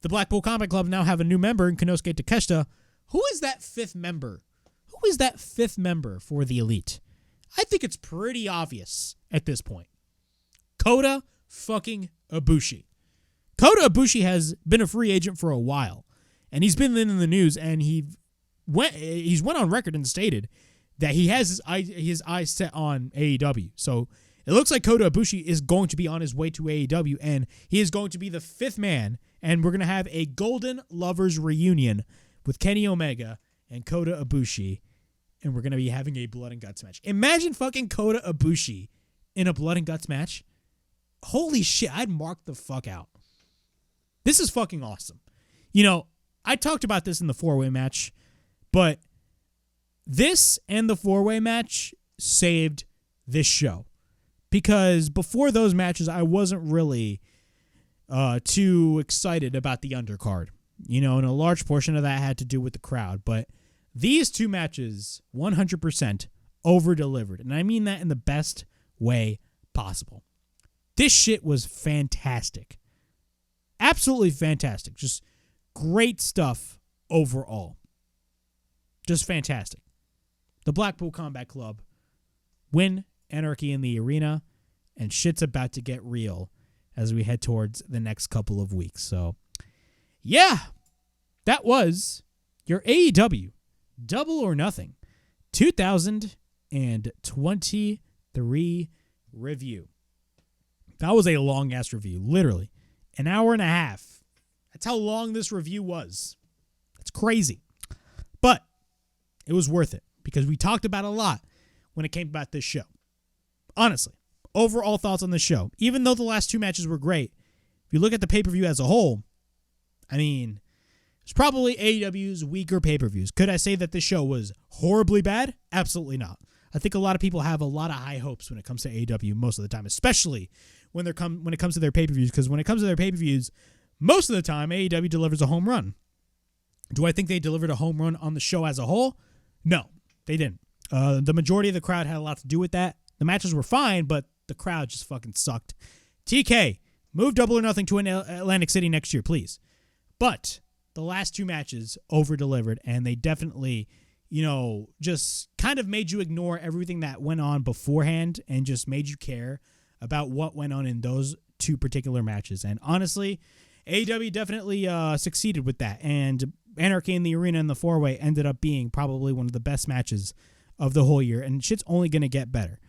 The Blackpool Combat Club now have a new member in Konosuke Takeshita. Who is that fifth member? Who is that fifth member for the Elite? I think it's pretty obvious at this point. Kota fucking Ibushi. Kota Ibushi has been a free agent for a while, and he's been in the news, and he's went on record and stated that he has his eyes set on AEW. So it looks like Kota Ibushi is going to be on his way to AEW, and he is going to be the fifth man, and we're going to have a Golden Lovers reunion with Kenny Omega and Kota Ibushi, and we're going to be having a Blood and Guts match. Imagine fucking Kota Ibushi in a Blood and Guts match. Holy shit, I'd mark the fuck out. This is fucking awesome. You know, I talked about this in the 4-way match, but this and the 4-way match saved this show. Because before those matches, I wasn't really too excited about the undercard. You know, and a large portion of that had to do with the crowd. But these two matches, 100% over-delivered. And I mean that in the best way possible. This shit was fantastic. Absolutely fantastic. Just great stuff overall. Just fantastic. The Blackpool Combat Club win Anarchy in the arena, and shit's about to get real as we head towards the next couple of weeks. So, yeah, that was your AEW Double or Nothing 2023 review. That was a long-ass review, literally. An hour and a half. That's how long this review was. That's crazy. But it was worth it because we talked about a lot when it came about this show. Honestly, overall thoughts on the show. Even though the last 2 matches were great, if you look at the pay-per-view as a whole, I mean, it's probably AEW's weaker pay-per-views. Could I say that this show was horribly bad? Absolutely not. I think a lot of people have a lot of high hopes when it comes to AEW most of the time, especially when it comes to their pay-per-views, because when it comes to their pay-per-views, most of the time AEW delivers a home run. Do I think they delivered a home run on the show as a whole? No, they didn't. The majority of the crowd had a lot to do with that. The matches were fine, but the crowd just fucking sucked. TK, move Double or Nothing to Atlantic City next year, please. But the last 2 matches over-delivered, and they definitely, just kind of made you ignore everything that went on beforehand and just made you care about what went on in those 2 particular matches. And honestly, AEW definitely succeeded with that, and Anarchy in the Arena and the 4-Way ended up being probably one of the best matches of the whole year, and shit's only going to get better.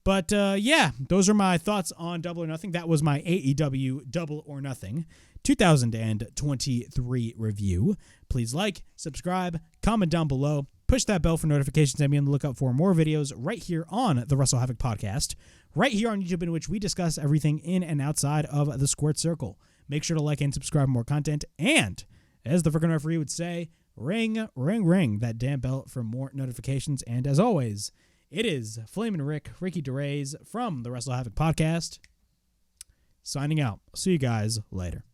But, yeah, those are my thoughts on Double or Nothing. That was my AEW Double or Nothing 2023 review. Please like, subscribe, comment down below, push that bell for notifications, and be on the lookout for more videos right here on the WrestleHavoc Podcast, right here on YouTube, in which we discuss everything in and outside of the Squared Circle. Make sure to like and subscribe for more content, and, as the freaking referee would say, ring, ring, ring that damn bell for more notifications. And as always, it is Flamin' Rick, Ricky DeRays from the WrestleHavoc Podcast, signing out. See you guys later.